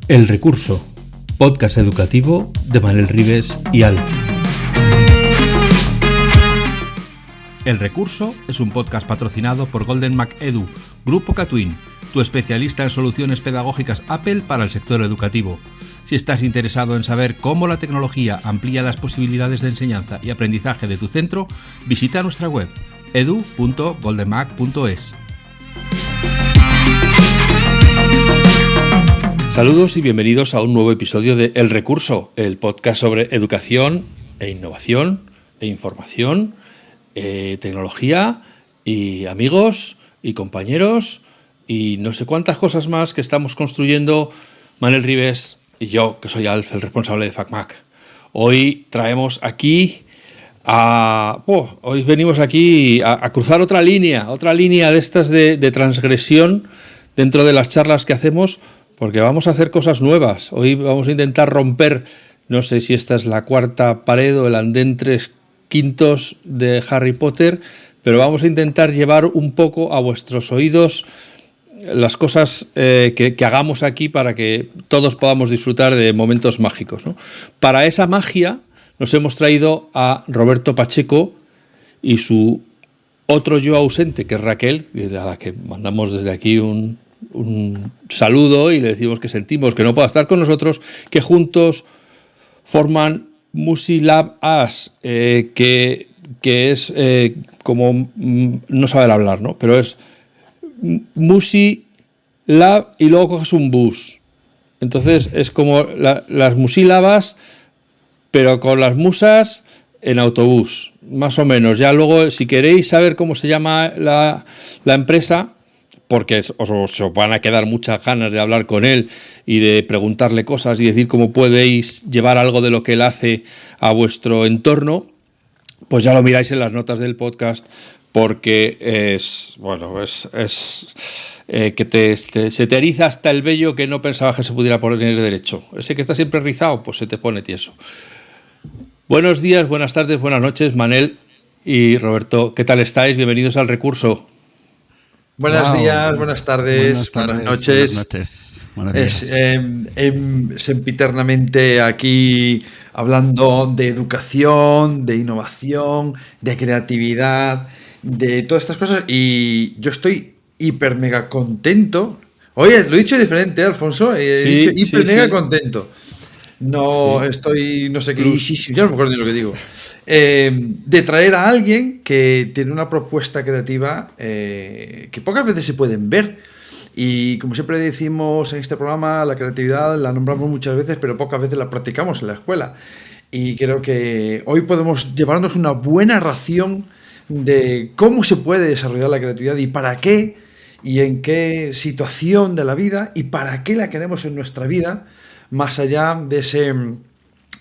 El Recurso, podcast educativo de Manel Ribes y Al. El Recurso es un podcast patrocinado por Golden Mac Edu, Grupo Catwin, tu especialista en soluciones pedagógicas Apple para el sector educativo. Si estás interesado en saber cómo la tecnología amplía las posibilidades de enseñanza y aprendizaje de tu centro, visita nuestra web edu.goldenmac.es. Saludos y bienvenidos a un nuevo episodio de El Recurso, el podcast sobre educación e innovación e información, tecnología y amigos y compañeros y no sé cuántas cosas más que estamos construyendo Manel Ribes y yo, que soy Alf, el responsable de FacMac. Hoy traemos aquí hoy venimos aquí a cruzar otra línea de estas de transgresión dentro de las charlas que hacemos, porque vamos a hacer cosas nuevas. Hoy vamos a intentar romper, no sé si esta es la cuarta pared o el andén 3/5 de Harry Potter, pero vamos a intentar llevar un poco a vuestros oídos las cosas que hagamos aquí para que todos podamos disfrutar de momentos mágicos, ¿no? Para esa magia nos hemos traído a Roberto Pacheco y su otro yo ausente, que es Raquel, a la que mandamos desde aquí un saludo y le decimos que sentimos que no pueda estar con nosotros, que juntos forman Musilab As, que es como no saber hablar, ¿no? Pero es Musilab y luego coges un bus. Entonces es como las musílabas, pero con las musas en autobús, más o menos. Ya luego, si queréis saber cómo se llama la empresa, porque os van a quedar muchas ganas de hablar con él y de preguntarle cosas y decir cómo podéis llevar algo de lo que él hace a vuestro entorno, pues ya lo miráis en las notas del podcast, porque se te eriza hasta el vello que no pensabas que se pudiera poner derecho. Ese que está siempre rizado, pues se te pone tieso. Buenos días, buenas tardes, buenas noches, Manel y Roberto. ¿Qué tal estáis? Bienvenidos al Recurso. Buenos días, buenas tardes, buenas noches. Buenos días. Sempiternamente aquí hablando de educación, de innovación, de creatividad, de todas estas cosas, y yo estoy hiper mega contento. Oye, lo he dicho diferente, Alfonso, he dicho hiper mega contento. No estoy, no sé qué, ya no me acuerdo ni lo que digo. De traer a alguien que tiene una propuesta creativa que pocas veces se pueden ver. Y como siempre decimos en este programa, la creatividad la nombramos muchas veces, pero pocas veces la practicamos en la escuela. Y creo que hoy podemos llevarnos una buena ración de cómo se puede desarrollar la creatividad y para qué, y en qué situación de la vida, y para qué la queremos en nuestra vida, más allá de ese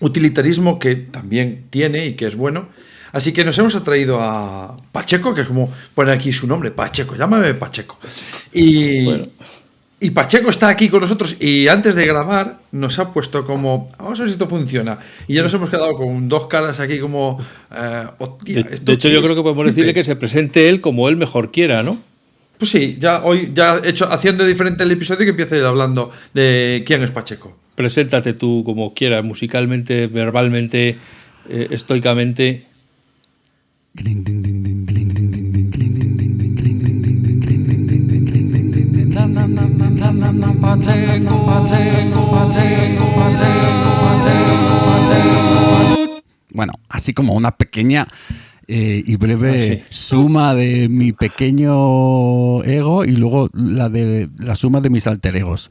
utilitarismo que también tiene y que es bueno. Así que nos hemos atraído a Pacheco, que es como pone aquí su nombre, Pacheco, llámame Pacheco. Y Pacheco está aquí con nosotros y antes de grabar nos ha puesto como, vamos a ver si esto funciona. Y ya nos hemos quedado con dos caras aquí como... de hecho, yo creo que podemos decirle que se presente él como él mejor quiera, ¿no? Pues sí, hoy he hecho haciendo diferente el episodio, que empiece hablando de quién es Pacheco. Preséntate tú como quieras, musicalmente, verbalmente, estoicamente. Bueno, así como una pequeña y breve suma de mi pequeño ego y luego la suma de mis alter egos.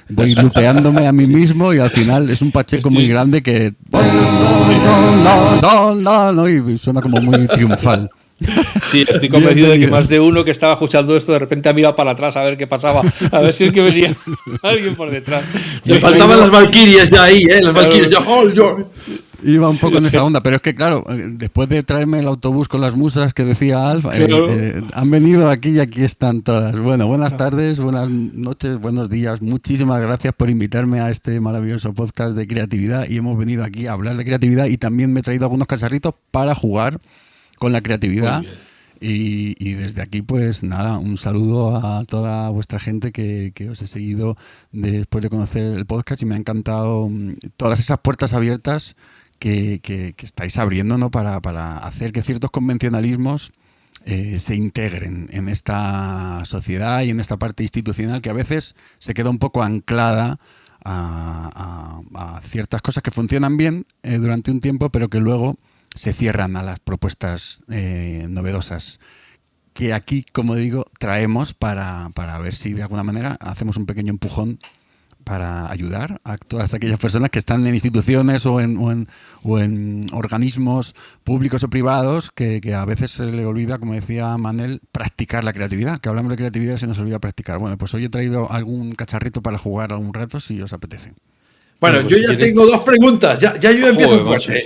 Voy luteándome a mí mismo y al final es un Pacheco muy grande que... y suena como muy triunfal. Sí, estoy convencido de que más de uno que estaba escuchando esto de repente ha mirado para atrás a ver qué pasaba, a ver si es que venía alguien por detrás. Le faltaban las valquirias ya ahí, las valquirias ya. Iba un poco en esa onda, pero es que claro, después de traerme el autobús con las musas que decía Alf, han venido aquí y aquí están todas. Bueno, buenas tardes, buenas noches, buenos días. Muchísimas gracias por invitarme a este maravilloso podcast de creatividad y hemos venido aquí a hablar de creatividad y también me he traído algunos cacharritos para jugar con la creatividad Y desde aquí, pues nada, un saludo a toda vuestra gente que os he seguido después de conocer el podcast y me ha encantado todas esas puertas abiertas que estáis abriendo, ¿no? para hacer que ciertos convencionalismos se integren en esta sociedad y en esta parte institucional que a veces se queda un poco anclada a ciertas cosas que funcionan bien durante un tiempo, pero que luego se cierran a las propuestas novedosas que aquí, como digo, traemos para ver si de alguna manera hacemos un pequeño empujón para ayudar a todas aquellas personas que están en instituciones o en organismos públicos o privados que a veces se le olvida, como decía Manel, practicar la creatividad. Que hablamos de creatividad y se nos olvida practicar. Bueno, pues hoy he traído algún cacharrito para jugar algún rato si os apetece. Bueno, Pues yo si ya quieres... tengo 2 preguntas. Ya yo empiezo fuerte.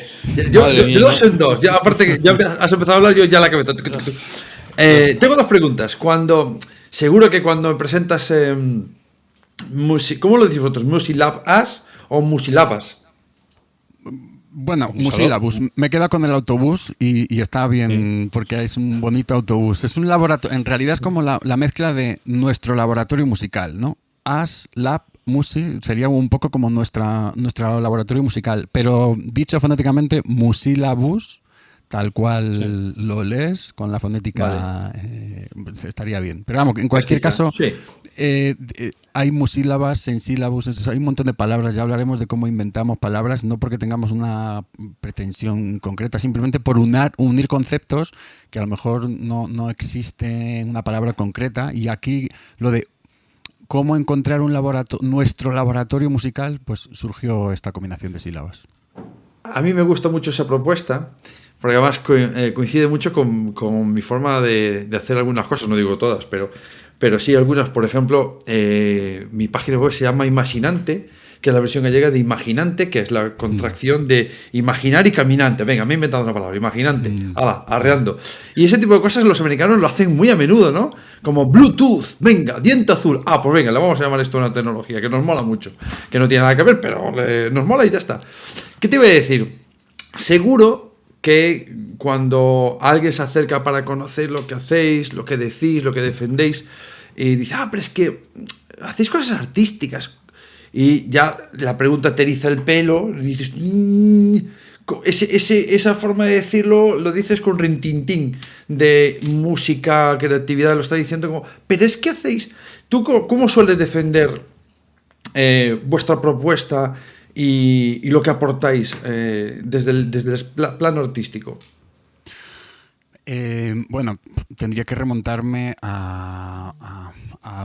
Yo, Madre mía, dos en dos. Ya, aparte que ya has empezado a hablar, yo ya la cabeza. Tengo 2 preguntas. Seguro que cuando me presentas, ¿cómo lo decís vosotros? ¿Musilabas o musilabas? Bueno, Musilabus. Me queda con el autobús y está bien porque es un bonito autobús. Es un laboratorio, en realidad es como la mezcla de nuestro laboratorio musical, ¿no? As, Lab, Musi, sería un poco como nuestro laboratorio musical, pero dicho fonéticamente Musilabus, tal cual lo lees, con la fonética estaría bien. Pero vamos, en cualquier caso, hay musílabas, sensílabus, hay un montón de palabras, ya hablaremos de cómo inventamos palabras, no porque tengamos una pretensión concreta, simplemente por unir conceptos que a lo mejor no existe una palabra concreta, y aquí lo de cómo encontrar nuestro laboratorio musical, pues surgió esta combinación de sílabas. A mí me gusta mucho esa propuesta, porque además coincide mucho con mi forma de hacer algunas cosas, no digo todas, pero sí algunas. Por ejemplo, mi página web se llama Imaginante, que es la versión gallega de Imaginante, que es la contracción de imaginar y caminante. Venga, me he inventado una palabra, imaginante. Arreando. Y ese tipo de cosas los americanos lo hacen muy a menudo, ¿no? Como Bluetooth, venga, diente azul. Pues venga, le vamos a llamar esto una tecnología que nos mola mucho, que no tiene nada que ver, pero nos mola y ya está. ¿Qué te iba a decir? Seguro que cuando alguien se acerca para conocer lo que hacéis, lo que decís, lo que defendéis, y dice, pero es que hacéis cosas artísticas, y ya la pregunta te eriza el pelo, y dices, esa forma de decirlo lo dices con rintintín de música, creatividad, lo está diciendo como, pero es que hacéis, ¿tú cómo sueles defender vuestra propuesta y lo que aportáis desde el plano artístico? Bueno, tendría que remontarme a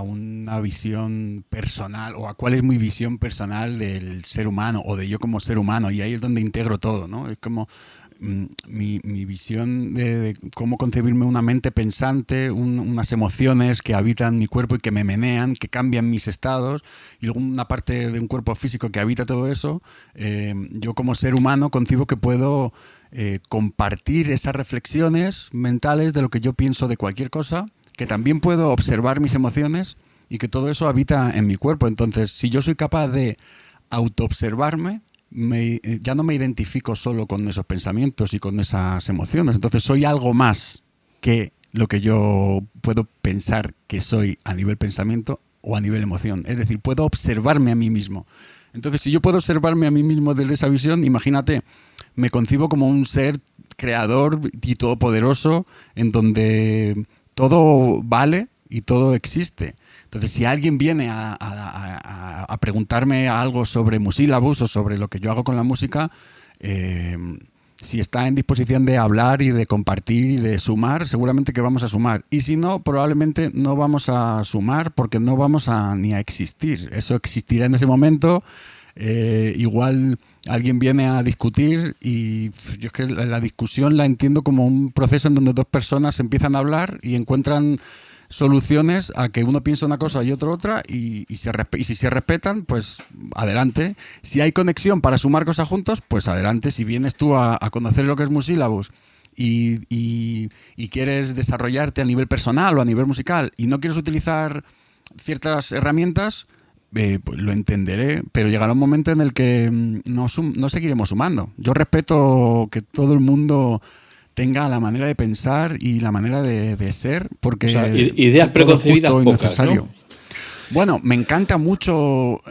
una visión personal, o a cuál es mi visión personal del ser humano o de yo como ser humano, y ahí es donde integro todo, ¿no? Es como mi visión de cómo concebirme una mente pensante, unas emociones que habitan mi cuerpo y que me menean, que cambian mis estados, y luego una parte de un cuerpo físico que habita todo eso. Yo como ser humano concibo que puedo compartir esas reflexiones mentales de lo que yo pienso de cualquier cosa, que también puedo observar mis emociones y que todo eso habita en mi cuerpo. Entonces, si yo soy capaz de autoobservarme, ya no me identifico solo con esos pensamientos y con esas emociones. Entonces soy algo más que lo que yo puedo pensar que soy a nivel pensamiento o a nivel emoción. Es decir, puedo observarme a mí mismo. Entonces, si yo puedo observarme a mí mismo desde esa visión, imagínate, me concibo como un ser creador y todopoderoso en donde todo vale y todo existe. Entonces, si alguien viene a preguntarme algo sobre Musilabus o sobre lo que yo hago con la música, si está en disposición de hablar y de compartir y de sumar, seguramente que vamos a sumar. Y si no, probablemente no vamos a sumar porque no vamos ni a existir. Eso existirá en ese momento. Igual alguien viene a discutir y yo es que la discusión la entiendo como un proceso en donde dos personas empiezan a hablar y encuentran soluciones a que uno piensa una cosa y otro otra, y si se respetan, pues adelante. Si hay conexión para sumar cosas juntos, pues adelante. Si vienes tú a conocer lo que es Musilabus y quieres desarrollarte a nivel personal o a nivel musical y no quieres utilizar ciertas herramientas, pues lo entenderé, pero llegará un momento en el que no seguiremos sumando. Yo respeto que todo el mundo tenga la manera de pensar y la manera de ser, porque o sea, ideas preconcebidas justo y pocas, necesario. ¿no? Bueno, me encanta mucho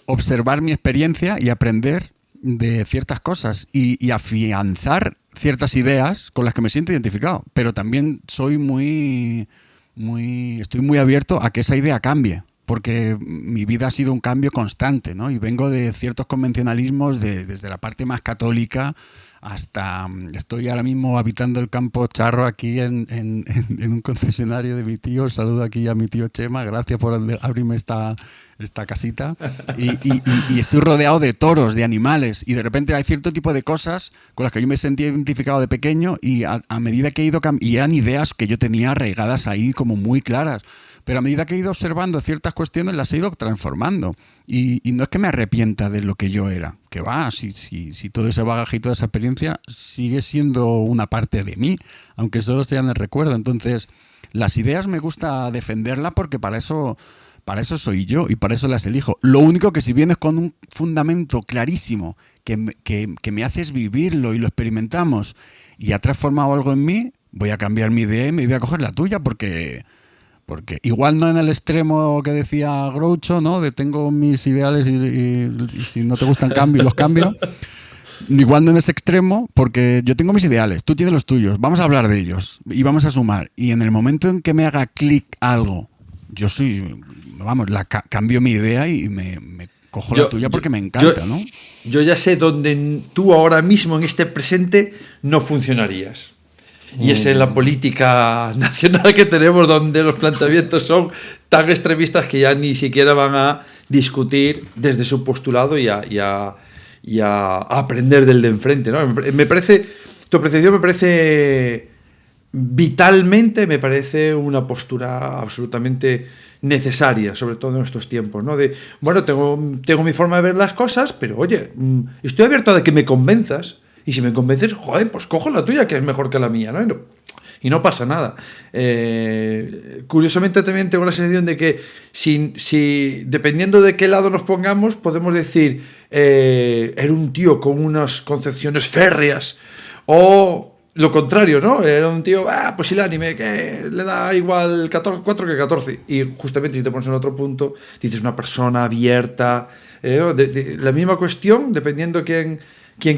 observar mi experiencia y aprender de ciertas cosas y afianzar ciertas ideas con las que me siento identificado, pero también soy estoy muy abierto a que esa idea cambie, porque mi vida ha sido un cambio constante, ¿no? Y vengo de ciertos convencionalismos desde la parte más católica hasta... Estoy ahora mismo habitando el campo charro aquí en un concesionario de mi tío. Saludo aquí a mi tío Chema, gracias por abrirme esta casita. Y estoy rodeado de toros, de animales, y de repente hay cierto tipo de cosas con las que yo me sentía identificado de pequeño y a medida que he ido y eran ideas que yo tenía arraigadas ahí como muy claras. Pero a medida que he ido observando ciertas cuestiones, las he ido transformando. Y no es que me arrepienta de lo que yo era, que va, si todo ese bagaje y toda esa experiencia sigue siendo una parte de mí, aunque solo sea en el recuerdo. Entonces, las ideas me gusta defenderlas porque para eso soy yo y para eso las elijo. Lo único que si vienes con un fundamento clarísimo que me haces vivirlo y lo experimentamos y ha transformado algo en mí, voy a cambiar mi idea y me voy a coger la tuya porque igual no en el extremo que decía Groucho, ¿no? De tengo mis ideales y si no te gustan los cambio. Igual no en ese extremo, porque yo tengo mis ideales, tú tienes los tuyos, vamos a hablar de ellos y vamos a sumar. Y en el momento en que me haga clic algo, yo cambio mi idea y me cojo la tuya porque me encanta, ¿no? Yo ya sé dónde tú ahora mismo en este presente no funcionarías. Y es en la política nacional que tenemos, donde los planteamientos son tan extremistas que ya ni siquiera van a discutir desde su postulado y a aprender del de enfrente, ¿no? Me parece, tu apreciación me parece vitalmente, me parece una postura absolutamente necesaria, sobre todo en estos tiempos, ¿no? De, bueno, tengo mi forma de ver las cosas, pero oye, estoy abierto a que me convenzas. Y si me convences, joder, pues cojo la tuya, que es mejor que la mía, ¿no? Y no pasa nada. Curiosamente también tengo la sensación de que si dependiendo de qué lado nos pongamos, podemos decir, era un tío con unas concepciones férreas, o lo contrario, ¿no? Era un tío, pusilánime, que le da igual 4 que 14. Y justamente si te pones en otro punto, dices una persona abierta. La misma cuestión, dependiendo quien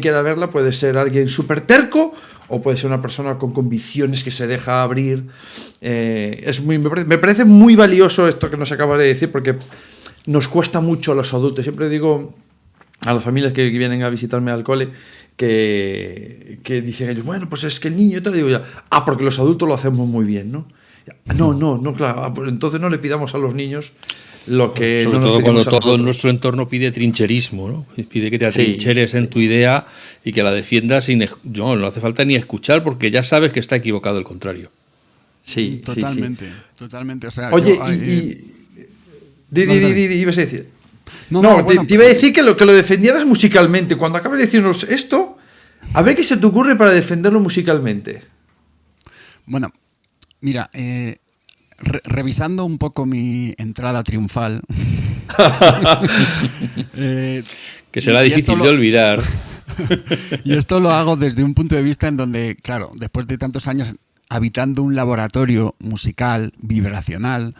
quiera verla, puede ser alguien súper terco o puede ser una persona con convicciones que se deja abrir. Me parece muy valioso esto que nos acaba de decir, porque nos cuesta mucho a los adultos. Siempre digo a las familias que vienen a visitarme al cole que dicen ellos, bueno, pues es que el niño, te digo ya, porque los adultos lo hacemos muy bien, ¿no? No, claro, pues entonces no le pidamos a los niños lo que sobre no todo cuando todo nosotros. Nuestro entorno pide trincherismo, ¿no? Pide que te atrincheres en tu idea y que la defiendas no hace falta ni escuchar porque ya sabes que está equivocado el contrario. Sí, totalmente. O sea, oye, ibas a decir. Te iba a decir que lo defendieras musicalmente. Cuando acabes de decirnos esto, a ver qué se te ocurre para defenderlo musicalmente. Bueno, mira, revisando un poco mi entrada triunfal. Que será difícil de olvidar. Y esto lo hago desde un punto de vista en donde, claro, después de tantos años habitando un laboratorio musical, vibracional,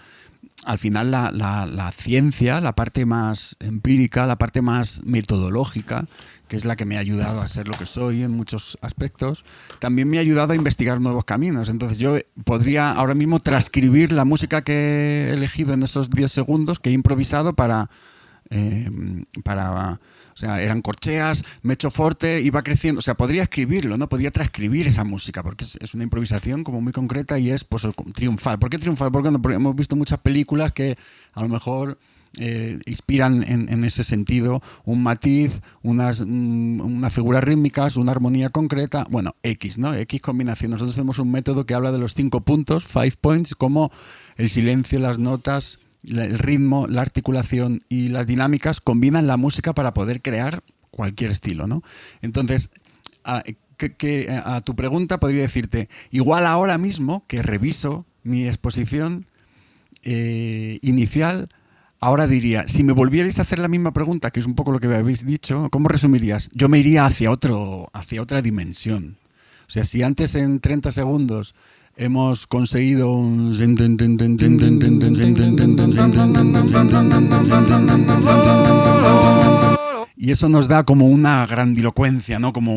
al final la ciencia, la parte más empírica, la parte más metodológica, que es la que me ha ayudado a ser lo que soy en muchos aspectos, también me ha ayudado a investigar nuevos caminos. Entonces yo podría ahora mismo transcribir la música que he elegido en esos 10 segundos, que he improvisado para o sea, eran corcheas, me echo forte, iba creciendo, o sea, podría escribirlo, ¿no? Podría transcribir esa música, porque es una improvisación como muy concreta y es, pues, triunfal. ¿Por qué triunfal? Porque hemos visto muchas películas que a lo mejor inspiran en ese sentido un matiz, unas figuras rítmicas, una armonía concreta, bueno, X, ¿no? X combinación. Nosotros tenemos un método que habla de los 5 puntos, 5 points, como el silencio, las notas, el ritmo, la articulación y las dinámicas combinan la música para poder crear cualquier estilo, ¿no? Entonces, a tu pregunta podría decirte, igual ahora mismo que reviso mi exposición inicial, ahora diría, si me volvierais a hacer la misma pregunta, que es un poco lo que me habéis dicho, ¿cómo resumirías? Yo me iría hacia otra dimensión. O sea, si antes en 30 segundos hemos conseguido un... Y eso nos da como una grandilocuencia, ¿no? Como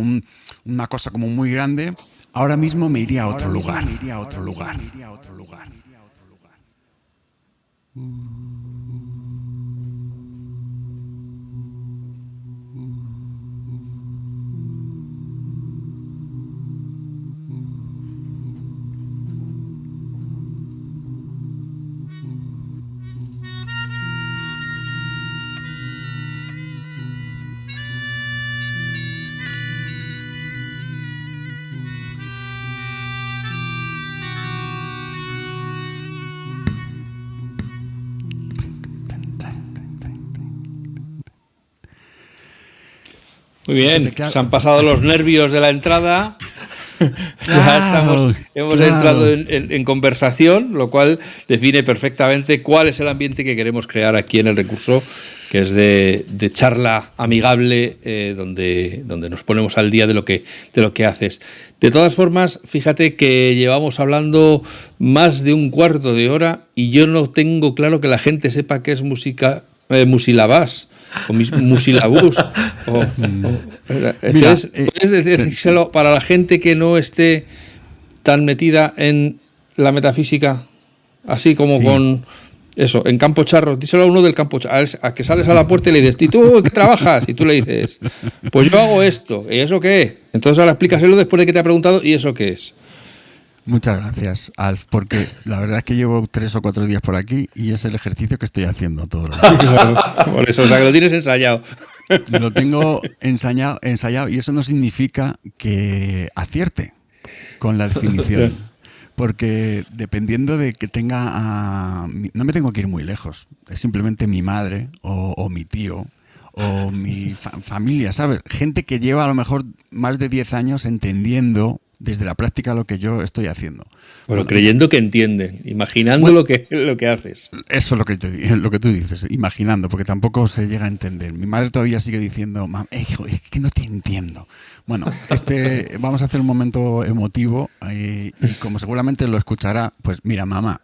una cosa como muy grande. Ahora mismo me iría a otro lugar. Muy bien, Entonces, claro, se han pasado los nervios de la entrada. Ya hemos entrado en conversación, lo cual define perfectamente cuál es el ambiente que queremos crear aquí en el recurso, que es de charla amigable, donde nos ponemos al día de lo que haces. De todas formas, fíjate que llevamos hablando más de un cuarto de hora y yo no tengo claro que la gente sepa qué es música. Musilabás o musilabús entonces, ¿puedes decírselo para la gente que no esté tan metida en la metafísica, así como con eso, en Campo Charro? Díselo a uno del Campo Charro, a que sales a la puerta y le dices, ¿y tú qué trabajas? Y tú le dices, pues yo hago esto. ¿Y eso qué es? Entonces ahora explícaselo después de que te ha preguntado, ¿y eso qué es? Muchas gracias, Alf, porque la verdad es que llevo 3 o 4 días por aquí y es el ejercicio que estoy haciendo todos los días. Claro, por eso, o sea, que lo tienes ensayado. Lo tengo ensayado y eso no significa que acierte con la definición. Porque dependiendo de que tenga... no me tengo que ir muy lejos. Es simplemente mi madre o mi tío o mi familia, ¿sabes? Gente que lleva a lo mejor más de 10 años entendiendo desde la práctica lo que yo estoy haciendo. Bueno, creyendo que entienden, imaginando lo que haces. Eso es lo que tú dices, imaginando, porque tampoco se llega a entender. Mi madre todavía sigue diciendo, hijo, es que no te entiendo. Bueno, vamos a hacer un momento emotivo y como seguramente lo escuchará, pues mira, mamá.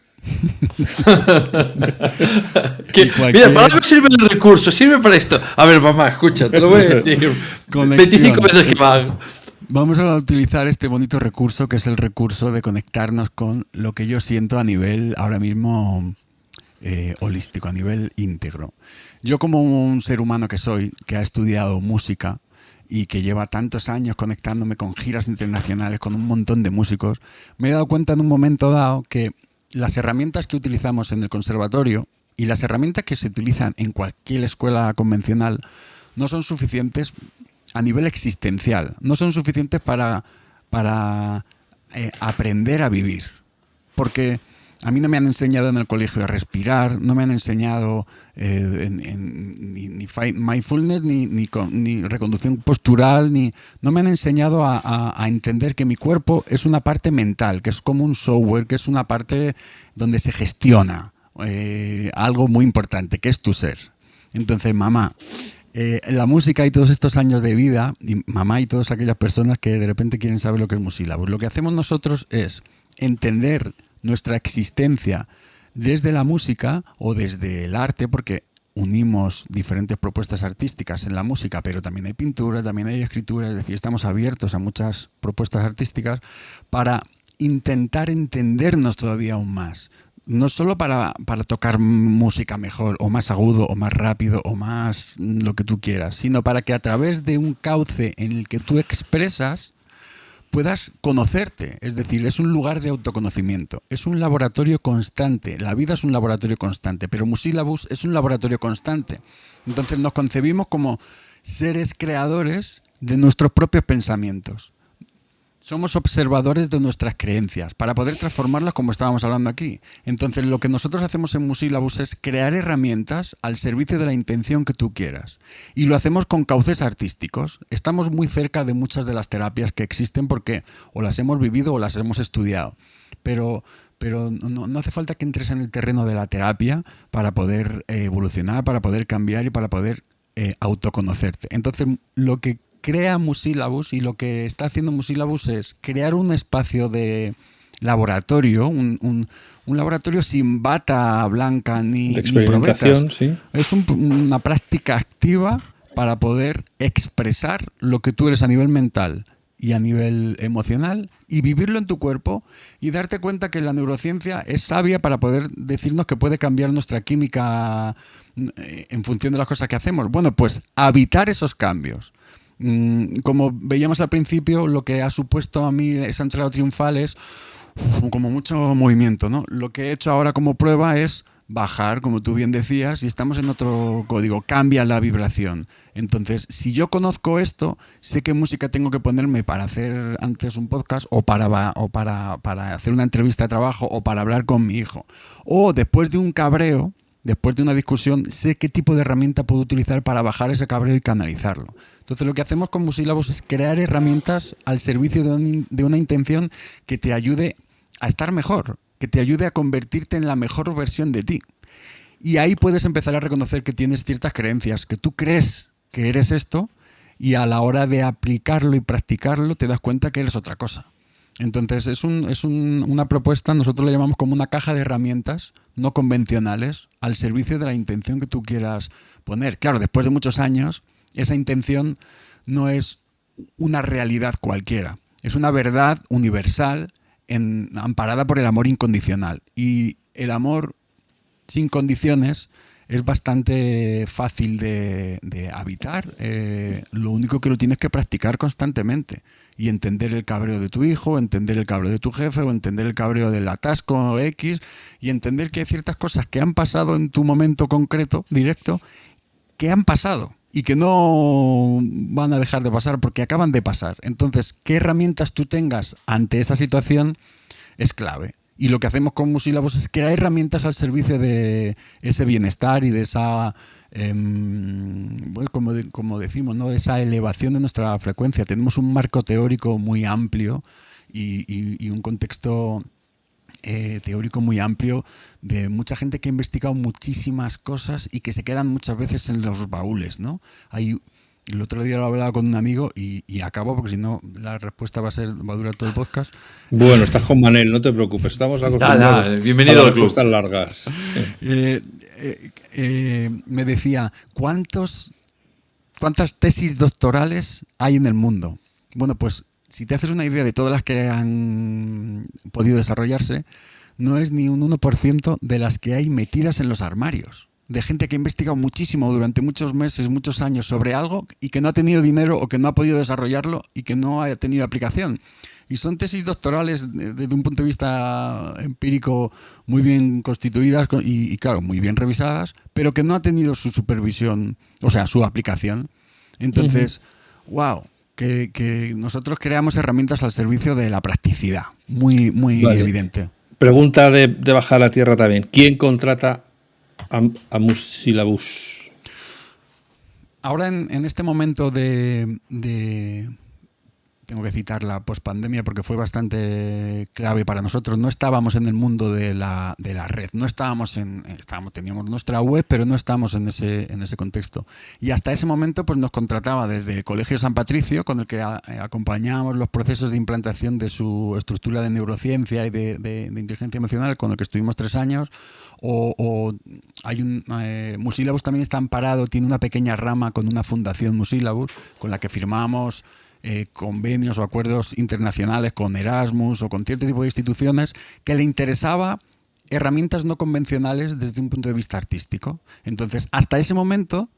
Mira, para algo sirve el recurso, sirve para esto. A ver, mamá, escucha, te lo voy a decir. 25 veces que van. Vamos a utilizar este bonito recurso, que es el recurso de conectarnos con lo que yo siento a nivel ahora mismo holístico, a nivel íntegro. Yo, como un ser humano que soy, que ha estudiado música y que lleva tantos años conectándome con giras internacionales, con un montón de músicos, me he dado cuenta en un momento dado que las herramientas que utilizamos en el conservatorio y las herramientas que se utilizan en cualquier escuela convencional no son suficientes a nivel existencial, no son suficientes para aprender a vivir. Porque a mí no me han enseñado en el colegio a respirar, no me han enseñado ni mindfulness, ni reconducción postural, no me han enseñado a entender que mi cuerpo es una parte mental, que es como un software, que es una parte donde se gestiona algo muy importante, que es tu ser. Entonces, mamá, la música y todos estos años de vida, y mamá y todas aquellas personas que de repente quieren saber lo que es Musílabus, lo que hacemos nosotros es entender nuestra existencia desde la música o desde el arte, porque unimos diferentes propuestas artísticas en la música, pero también hay pintura, también hay escritura, es decir, estamos abiertos a muchas propuestas artísticas para intentar entendernos todavía aún más. No solo para tocar música mejor, o más agudo, o más rápido, o más lo que tú quieras, sino para que a través de un cauce en el que tú expresas puedas conocerte. Es decir, es un lugar de autoconocimiento, es un laboratorio constante. La vida es un laboratorio constante, pero Musílabus es un laboratorio constante. Entonces nos concebimos como seres creadores de nuestros propios pensamientos. Somos observadores de nuestras creencias para poder transformarlas, como estábamos hablando aquí. Entonces, lo que nosotros hacemos en Musílabus es crear herramientas al servicio de la intención que tú quieras. Y lo hacemos con cauces artísticos. Estamos muy cerca de muchas de las terapias que existen porque o las hemos vivido o las hemos estudiado. Pero no hace falta que entres en el terreno de la terapia para poder evolucionar, para poder cambiar y para poder autoconocerte. Entonces, lo que crea Musyllabus, y lo que está haciendo Musyllabus es crear un espacio de laboratorio, un laboratorio sin bata blanca ni de experimentación, probetas. sí. Es una práctica activa para poder expresar lo que tú eres a nivel mental y a nivel emocional, y vivirlo en tu cuerpo, y darte cuenta que la neurociencia es sabia para poder decirnos que puede cambiar nuestra química en función de las cosas que hacemos. Bueno, pues habitar esos cambios. Como veíamos al principio, lo que ha supuesto a mí esa entrada triunfal es como mucho movimiento, ¿no? Lo que he hecho ahora como prueba es bajar, como tú bien decías, y estamos en otro código, cambia la vibración. Entonces, si yo conozco esto, sé qué música tengo que ponerme para hacer antes un podcast, o para hacer una entrevista de trabajo, o para hablar con mi hijo. O después de un cabreo, después de una discusión, sé qué tipo de herramienta puedo utilizar para bajar ese cabreo y canalizarlo. Entonces, lo que hacemos con Musyllabus es crear herramientas al servicio de una intención que te ayude a estar mejor, que te ayude a convertirte en la mejor versión de ti. Y ahí puedes empezar a reconocer que tienes ciertas creencias, que tú crees que eres esto, y a la hora de aplicarlo y practicarlo te das cuenta que eres otra cosa. Entonces es una propuesta, nosotros la llamamos como una caja de herramientas no convencionales al servicio de la intención que tú quieras poner. Claro, después de muchos años, esa intención no es una realidad cualquiera, es una verdad universal amparada por el amor incondicional. Y el amor sin condiciones es bastante fácil de habitar. Lo único que lo tienes que practicar constantemente y entender el cabreo de tu hijo, entender el cabreo de tu jefe, o entender el cabreo del atasco X, y entender que hay ciertas cosas que han pasado en tu momento concreto, directo, que han pasado y que no van a dejar de pasar porque acaban de pasar. Entonces, qué herramientas tú tengas ante esa situación es clave. Y lo que hacemos con Musyllabus es crear herramientas al servicio de ese bienestar y de esa, bueno, como decimos, ¿no?, de esa elevación de nuestra frecuencia. Tenemos un marco teórico muy amplio y un contexto teórico muy amplio de mucha gente que ha investigado muchísimas cosas y que se quedan muchas veces en los baúles, ¿no? El otro día lo hablaba con un amigo y acabo, porque si no la respuesta va a durar todo el podcast. Bueno, estás con Manel, no te preocupes, estamos acostumbrados bienvenido a las al club. respuestas largas. Me decía, ¿cuántas tesis doctorales hay en el mundo? Bueno, pues si te haces una idea de todas las que han podido desarrollarse, no es ni un 1% de las que hay metidas en los armarios. De gente que ha investigado muchísimo durante muchos meses, muchos años sobre algo y que no ha tenido dinero o que no ha podido desarrollarlo y que no ha tenido aplicación. Y son tesis doctorales desde un punto de vista empírico muy bien constituidas y claro, muy bien revisadas, pero que no ha tenido su supervisión, o sea, su aplicación. Entonces, wow, que nosotros creamos herramientas al servicio de la practicidad, muy Vale. evidente. Pregunta de bajar a la tierra también. ¿Quién contrata a Musyllabus? Ahora en este momento tengo que citar la pospandemia porque fue bastante clave para nosotros. No estábamos en el mundo de la red, teníamos nuestra web, pero no estábamos en ese contexto. Y hasta ese momento pues nos contrataba desde el Colegio San Patricio, con el que acompañábamos los procesos de implantación de su estructura de neurociencia y de inteligencia emocional, con el que estuvimos 3 años. Musyllabus también está amparado, tiene una pequeña rama con una fundación Musyllabus, con la que firmamos convenios o acuerdos internacionales con Erasmus o con cierto tipo de instituciones que le interesaba herramientas no convencionales desde un punto de vista artístico. Entonces, hasta ese momento,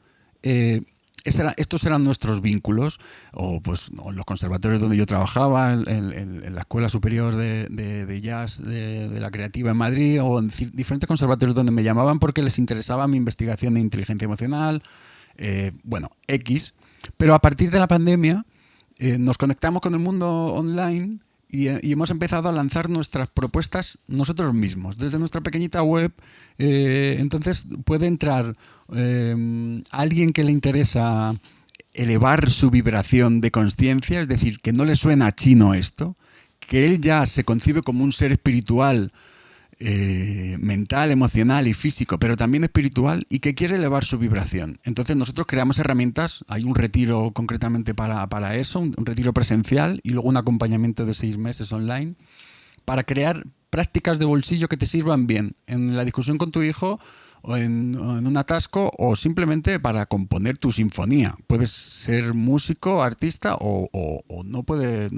estos eran nuestros vínculos, o los conservatorios donde yo trabajaba, en la Escuela Superior de Jazz de la Creativa en Madrid, o en diferentes conservatorios donde me llamaban porque les interesaba mi investigación de inteligencia emocional, X. Pero a partir de la pandemia, nos conectamos con el mundo online y hemos empezado a lanzar nuestras propuestas nosotros mismos, desde nuestra pequeñita web. Entonces puede entrar alguien que le interesa elevar su vibración de consciencia, es decir, que no le suena chino esto, que él ya se concibe como un ser espiritual mental, emocional y físico, pero también espiritual, y que quiere elevar su vibración. Entonces nosotros creamos herramientas, hay un retiro concretamente para eso, un retiro presencial y luego un acompañamiento de 6 meses online, para crear prácticas de bolsillo que te sirvan bien en la discusión con tu hijo o en un atasco, o simplemente para componer tu sinfonía. Puedes ser músico, artista o no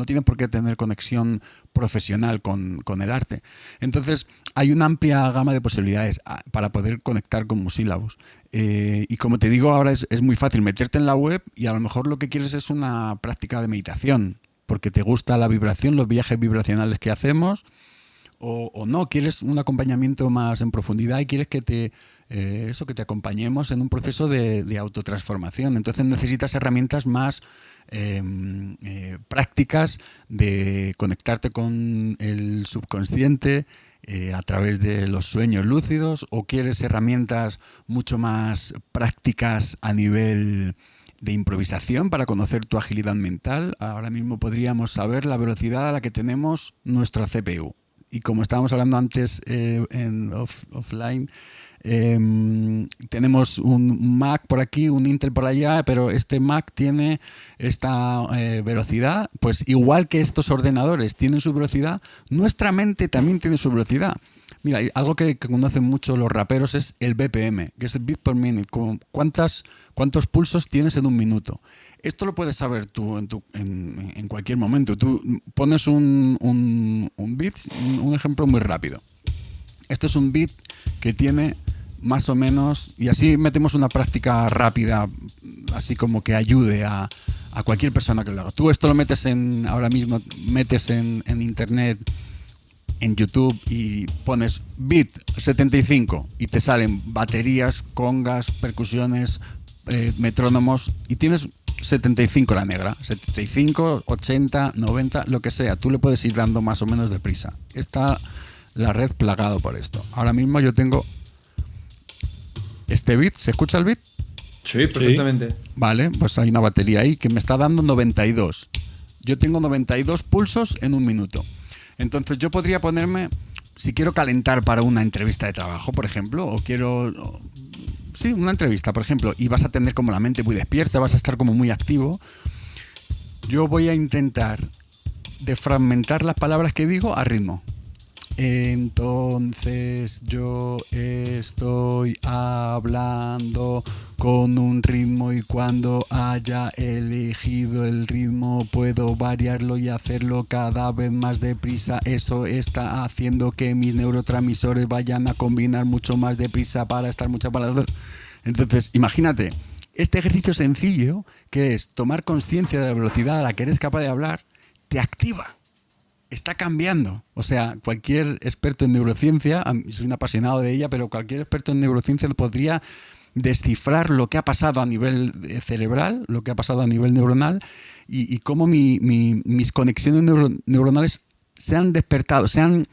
tienes por qué tener conexión profesional con el arte. Entonces hay una amplia gama de posibilidades para poder conectar con Musílabos. Y como te digo, ahora es muy fácil meterte en la web y a lo mejor lo que quieres es una práctica de meditación, porque te gusta la vibración, los viajes vibracionales que hacemos. O no, quieres un acompañamiento más en profundidad y quieres que te acompañemos en un proceso de autotransformación. Entonces necesitas herramientas más prácticas de conectarte con el subconsciente a través de los sueños lúcidos, o quieres herramientas mucho más prácticas a nivel de improvisación para conocer tu agilidad mental. Ahora mismo podríamos saber la velocidad a la que tenemos nuestro CPU. Y como estábamos hablando antes offline, tenemos un Mac por aquí, un Intel por allá, pero este Mac tiene esta velocidad. Pues igual que estos ordenadores tienen su velocidad, nuestra mente también tiene su velocidad. Mira, algo que conocen mucho los raperos es el BPM, que es el beat per minute, como cuántos pulsos tienes en un minuto. Esto lo puedes saber tú en cualquier momento. Tú pones un beat, un ejemplo muy rápido. Esto es un beat que tiene más o menos, y así metemos una práctica rápida, así como que ayude a cualquier persona que lo haga. Tú esto lo metes ahora mismo metes en internet, en YouTube, y pones beat 75 y te salen baterías, congas, percusiones, metrónomos, y tienes 75 la negra, 75, 80, 90, lo que sea. Tú le puedes ir dando más o menos deprisa. Está la red plagado por esto. Ahora mismo yo tengo este beat. ¿Se escucha el beat? Sí, perfectamente. Vale, pues hay una batería ahí que me está dando 92. Yo tengo 92 pulsos en un minuto. Entonces yo podría ponerme, si quiero calentar para una entrevista de trabajo, por ejemplo, sí, una entrevista, por ejemplo, y vas a tener como la mente muy despierta, vas a estar como muy activo. Yo voy a intentar defragmentar las palabras que digo a ritmo. Entonces yo estoy hablando con un ritmo, y cuando haya elegido el ritmo puedo variarlo y hacerlo cada vez más deprisa. Eso está haciendo que mis neurotransmisores vayan a combinar mucho más deprisa para estar muchas palabras. Entonces, imagínate, este ejercicio sencillo, que es tomar conciencia de la velocidad a la que eres capaz de hablar, te activa. Está cambiando. O sea, cualquier experto en neurociencia, soy un apasionado de ella, pero cualquier experto en neurociencia podría descifrar lo que ha pasado a nivel cerebral, lo que ha pasado a nivel neuronal, y cómo mis conexiones neuronales se han despertado, se han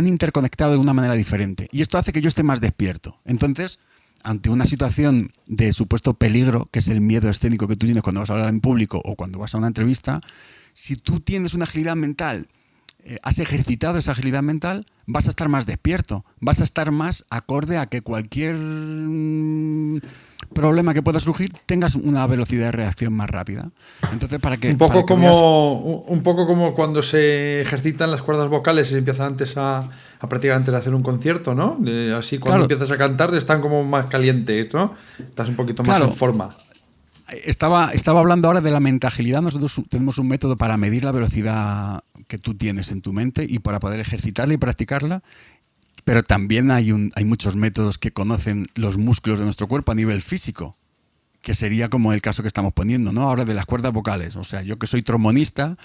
interconectado de una manera diferente. Y esto hace que yo esté más despierto. Entonces, ante una situación de supuesto peligro, que es el miedo escénico que tú tienes cuando vas a hablar en público o cuando vas a una entrevista, si tú tienes una agilidad mental, has ejercitado esa agilidad mental, vas a estar más despierto, vas a estar más acorde a que cualquier problema que pueda surgir tengas una velocidad de reacción más rápida. Entonces, un poco como cuando se ejercitan las cuerdas vocales y se empieza antes a practicar antes de hacer un concierto, ¿no? Así cuando empiezas a cantar están como más calientes, ¿no? Estás un poquito más en forma. Estaba hablando ahora de la mente agilidad. Nosotros tenemos un método para medir la velocidad que tú tienes en tu mente y para poder ejercitarla y practicarla, pero también hay muchos métodos que conocen los músculos de nuestro cuerpo a nivel físico, que sería como el caso que estamos poniendo, ¿no? Ahora de las cuerdas vocales. O sea, yo que soy trombonista,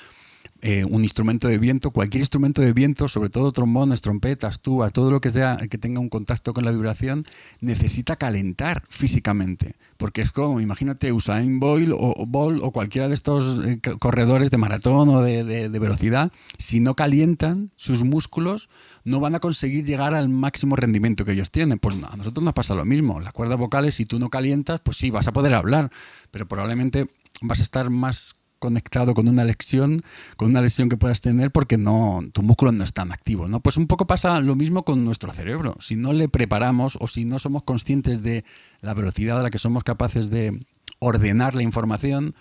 un instrumento de viento, cualquier instrumento de viento, sobre todo trombones, trompetas, tubas, todo lo que sea que tenga un contacto con la vibración, necesita calentar físicamente, porque es como, imagínate, Usain Bolt o cualquiera de estos corredores de maratón o de velocidad, si no calientan sus músculos no van a conseguir llegar al máximo rendimiento que ellos tienen. Pues a nosotros nos pasa lo mismo. Las cuerdas vocales, si tú no calientas, pues sí, vas a poder hablar, pero probablemente vas a estar más conectado con una lesión que puedas tener porque tus músculos no están activos, ¿no? Pues un poco pasa lo mismo con nuestro cerebro. Si no le preparamos o si no somos conscientes de la velocidad a la que somos capaces de ordenar la información,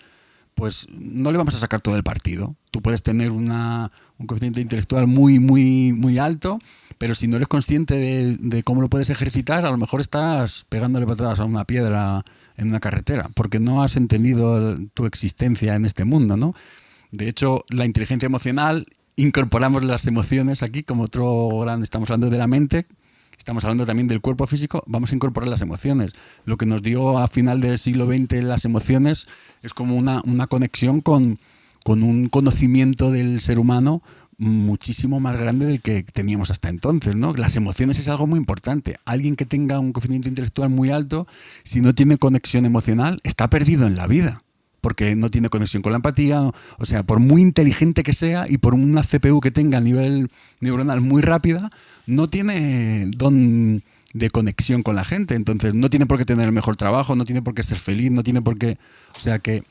pues no le vamos a sacar todo el partido. Tú puedes tener un coeficiente intelectual muy, muy, muy alto, pero si no eres consciente de cómo lo puedes ejercitar, a lo mejor estás pegándole patadas a una piedra en una carretera, porque no has entendido tu existencia en este mundo, ¿no? De hecho, la inteligencia emocional, incorporamos las emociones aquí como estamos hablando de la mente, estamos hablando también del cuerpo físico, vamos a incorporar las emociones. Lo que nos dio a final del siglo XX las emociones es como una conexión con un conocimiento del ser humano muchísimo más grande del que teníamos hasta entonces, ¿no? Las emociones es algo muy importante. Alguien que tenga un coeficiente intelectual muy alto, si no tiene conexión emocional, está perdido en la vida, porque no tiene conexión con la empatía. O sea, por muy inteligente que sea y por una CPU que tenga a nivel neuronal muy rápida, no tiene don de conexión con la gente. Entonces no tiene por qué tener el mejor trabajo, no tiene por qué ser feliz, no tiene por qué... O sea que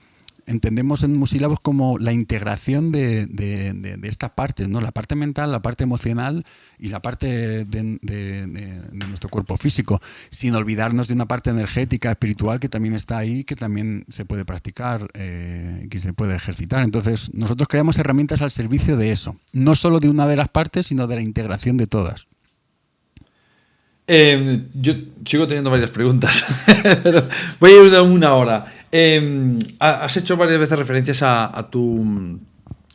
entendemos en Musílabos como la integración de estas partes, ¿no? La parte mental, la parte emocional y la parte de nuestro cuerpo físico, sin olvidarnos de una parte energética, espiritual, que también está ahí, que también se puede practicar, que se puede ejercitar. Entonces, nosotros creamos herramientas al servicio de eso, no solo de una de las partes, sino de la integración de todas. Yo sigo teniendo varias preguntas, pero voy a ir a una hora. Has hecho varias veces referencias a tu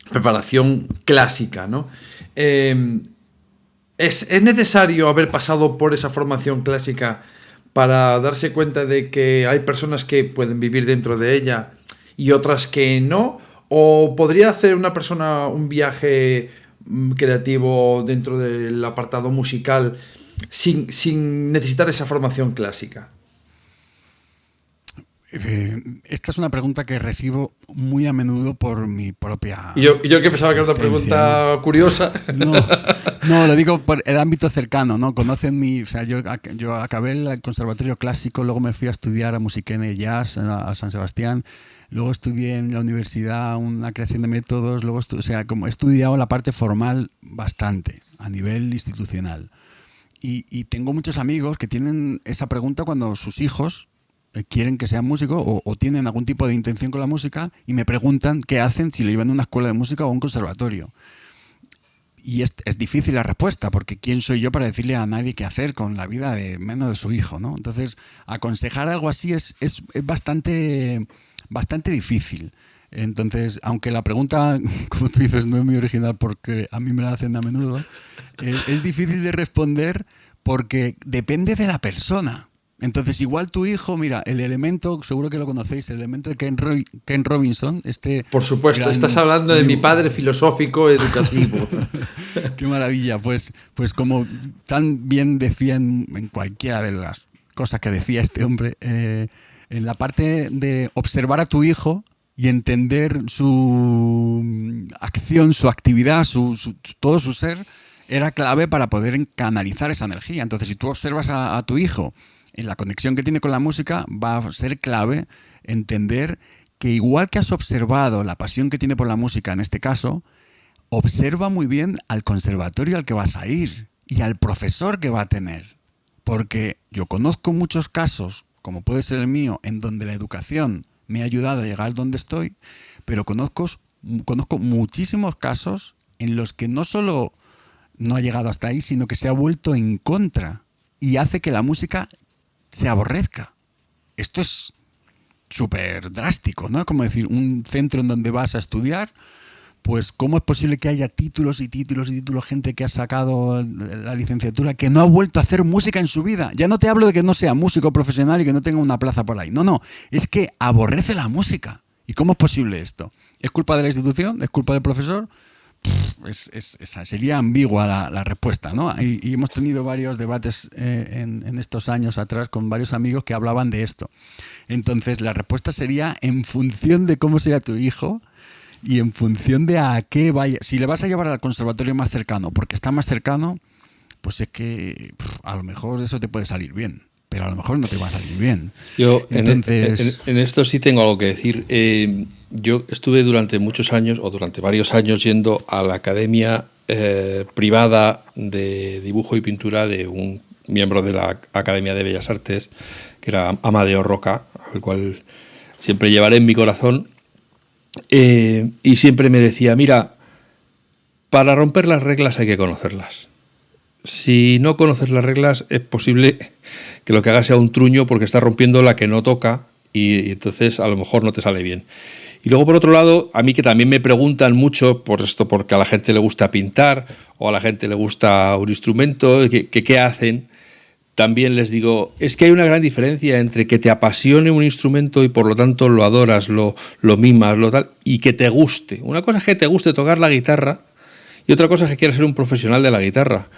preparación clásica, ¿no? ¿Es necesario haber pasado por esa formación clásica para darse cuenta de que hay personas que pueden vivir dentro de ella y otras que no? ¿O podría hacer una persona un viaje creativo dentro del apartado musical sin necesitar esa formación clásica? Esta es una pregunta que recibo muy a menudo por mi propia... Y yo que pensaba que era una pregunta, ¿no?, curiosa. No, lo digo por el ámbito cercano, ¿no? Conocen o sea, yo acabé el conservatorio clásico, luego me fui a estudiar a Musiquene Jazz a San Sebastián, luego estudié en la universidad una creación de métodos, luego o sea, como he estudiado la parte formal bastante, a nivel institucional. Y tengo muchos amigos que tienen esa pregunta cuando sus hijos quieren que sean músicos o tienen algún tipo de intención con la música y me preguntan qué hacen si le llevan a una escuela de música o a un conservatorio. Y es difícil la respuesta, porque ¿quién soy yo para decirle a nadie qué hacer con la vida de menos de su hijo, ¿no? Entonces, aconsejar algo así es bastante difícil. Entonces, aunque la pregunta, como tú dices, no es muy original porque a mí me la hacen a menudo, es difícil de responder porque depende de la persona. Entonces, igual tu hijo, mira, el elemento, seguro que lo conocéis, el elemento de Ken Robinson. Por supuesto, estás hablando de mi padre filosófico educativo. Qué maravilla. Pues como tan bien decía en cualquiera de las cosas que decía este hombre, en la parte de observar a tu hijo y entender su acción, su actividad, todo su ser, era clave para poder canalizar esa energía. Entonces, si tú observas a tu hijo en la conexión que tiene con la música, va a ser clave entender que igual que has observado la pasión que tiene por la música en este caso, observa muy bien al conservatorio al que vas a ir y al profesor que va a tener. Porque yo conozco muchos casos, como puede ser el mío, en donde la educación me ha ayudado a llegar donde estoy, pero conozco muchísimos casos en los que no solo no ha llegado hasta ahí, sino que se ha vuelto en contra y hace que la música se aborrezca. Esto es súper drástico, ¿no? Como decir, un centro en donde vas a estudiar, pues ¿cómo es posible que haya títulos y títulos y títulos, gente que ha sacado la licenciatura que no ha vuelto a hacer música en su vida? Ya no te hablo de que no sea músico profesional y que no tenga una plaza por ahí. No, es que aborrece la música. ¿Y cómo es posible esto? ¿Es culpa de la institución? ¿Es culpa del profesor? Sería ambigua la respuesta, ¿no? Y hemos tenido varios debates en estos años atrás con varios amigos que hablaban de esto. Entonces, la respuesta sería en función de cómo sea tu hijo y en función de a qué vaya. Si le vas a llevar al conservatorio más cercano porque está más cercano, pues es que a lo mejor eso te puede salir bien, pero a lo mejor no te va a salir bien. Yo entonces, en esto sí tengo algo que decir. yo estuve durante muchos años, o durante varios años, yendo a la academia privada de dibujo y pintura de un miembro de la Academia de Bellas Artes, que era Amadeo Roca, al cual siempre llevaré en mi corazón, y siempre me decía, mira, para romper las reglas hay que conocerlas. Si no conoces las reglas, es posible que lo que hagas sea un truño porque estás rompiendo la que no toca y entonces a lo mejor no te sale bien. Y luego, por otro lado, a mí que también me preguntan mucho por esto, porque a la gente le gusta pintar o a la gente le gusta un instrumento, ¿qué hacen? También les digo, es que hay una gran diferencia entre que te apasione un instrumento y por lo tanto lo adoras, lo mimas, lo tal, y que te guste. Una cosa es que te guste tocar la guitarra y otra cosa es que quieras ser un profesional de la guitarra.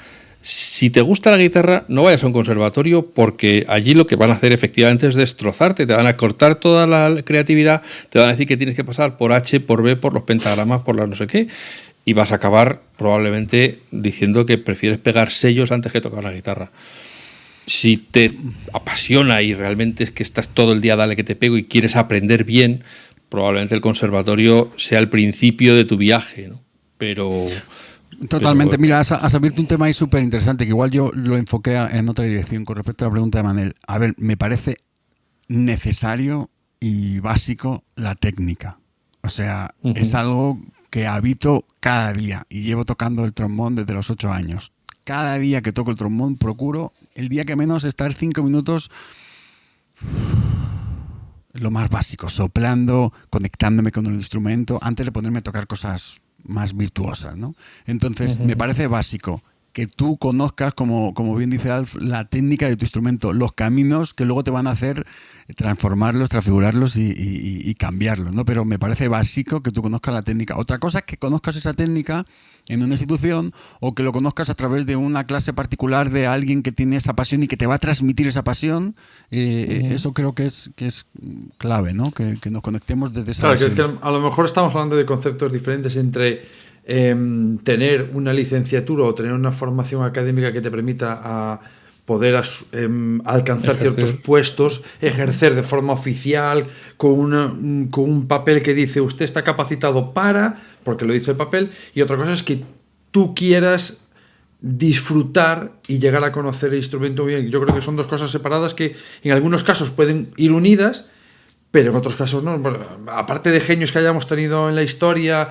Si te gusta la guitarra, no vayas a un conservatorio porque allí lo que van a hacer efectivamente es destrozarte, te van a cortar toda la creatividad, te van a decir que tienes que pasar por H, por B, por los pentagramas, por las no sé qué, y vas a acabar probablemente diciendo que prefieres pegar sellos antes que tocar la guitarra. Si te apasiona y realmente es que estás todo el día dale que te pego y quieres aprender bien, probablemente el conservatorio sea el principio de tu viaje, ¿no? Pero... Totalmente. Mira, has abierto un tema ahí súper interesante que igual yo lo enfoqué en otra dirección con respecto a la pregunta de Manel. A ver, me parece necesario y básico la técnica. O sea, es algo que habito cada día y llevo tocando el trombón desde los 8 años. Cada día que toco el trombón procuro, el día que menos, estar 5 minutos lo más básico, soplando, conectándome con el instrumento antes de ponerme a tocar cosas más virtuosas, ¿no? Entonces, me parece básico que tú conozcas, como bien dice Alf, la técnica de tu instrumento, los caminos que luego te van a hacer transformarlos, transfigurarlos y cambiarlos, ¿no? Pero me parece básico que tú conozcas la técnica. Otra cosa es que conozcas esa técnica en una institución o que lo conozcas a través de una clase particular de alguien que tiene esa pasión y que te va a transmitir esa pasión. Eso creo que es clave, ¿no? Que nos conectemos desde esa Claro, que a lo mejor estamos hablando de conceptos diferentes entre tener una licenciatura o tener una formación académica que te permita a poder alcanzar ciertos puestos, ejercer de forma oficial, con un papel que dice usted está capacitado para, porque lo dice el papel, y otra cosa es que tú quieras disfrutar y llegar a conocer el instrumento bien. Yo creo que son dos cosas separadas que en algunos casos pueden ir unidas, pero en otros casos no. Bueno, aparte de genios que hayamos tenido en la historia,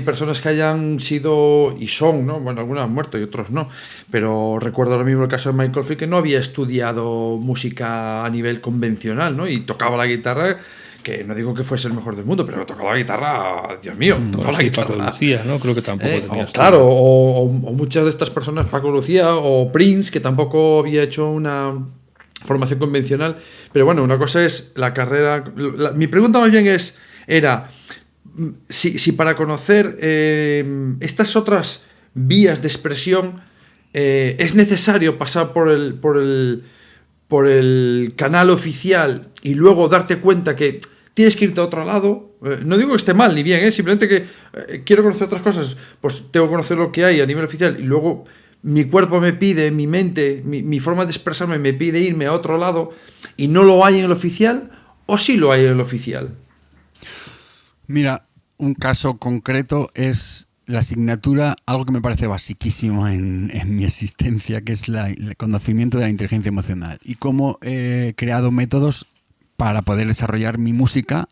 personas que hayan sido y son, ¿no? Bueno, algunos han muerto y otros no. Pero recuerdo ahora mismo el caso de Michael Field, que no había estudiado música a nivel convencional, ¿no? Y tocaba la guitarra, que no digo que fuese el mejor del mundo, pero tocaba la guitarra, Dios mío, tocaba la guitarra. Paco Lucía, ¿no? Creo que tampoco tenía claro, o muchas de estas personas, Paco Lucía o Prince, que tampoco había hecho una formación convencional. Pero bueno, una cosa es la carrera. Mi pregunta más bien era si para conocer estas otras vías de expresión es necesario pasar por el canal oficial y luego darte cuenta que tienes que irte a otro lado. No digo que esté mal ni bien, simplemente que quiero conocer otras cosas, pues tengo que conocer lo que hay a nivel oficial y luego mi cuerpo me pide, mi mente, mi forma de expresarme me pide irme a otro lado y no lo hay en el oficial, o sí lo hay en el oficial. Mira, un caso concreto es la asignatura, algo que me parece basiquísimo en mi existencia, que es el conocimiento de la inteligencia emocional y cómo he creado métodos para poder desarrollar mi música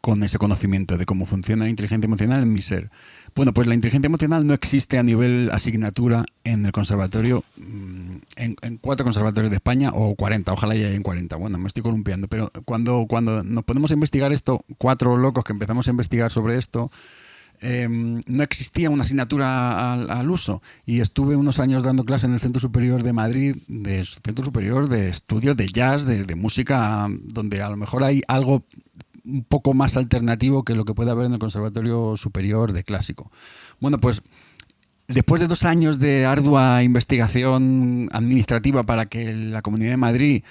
con ese conocimiento de cómo funciona la inteligencia emocional en mi ser. Bueno, pues la inteligencia emocional no existe a nivel asignatura en el conservatorio, en 4 conservatorios de España o 40, ojalá ya hayan 40. Bueno, me estoy columpiando, pero cuando nos ponemos a investigar esto, 4 locos que empezamos a investigar sobre esto, no existía una asignatura al uso y estuve unos años dando clase en el Centro Superior de Madrid, Centro Superior de Estudios de Jazz, de música, donde a lo mejor hay algo un poco más alternativo que lo que puede haber en el Conservatorio Superior de Clásico. Bueno, pues después de 2 años de ardua investigación administrativa para que la Comunidad de Madrid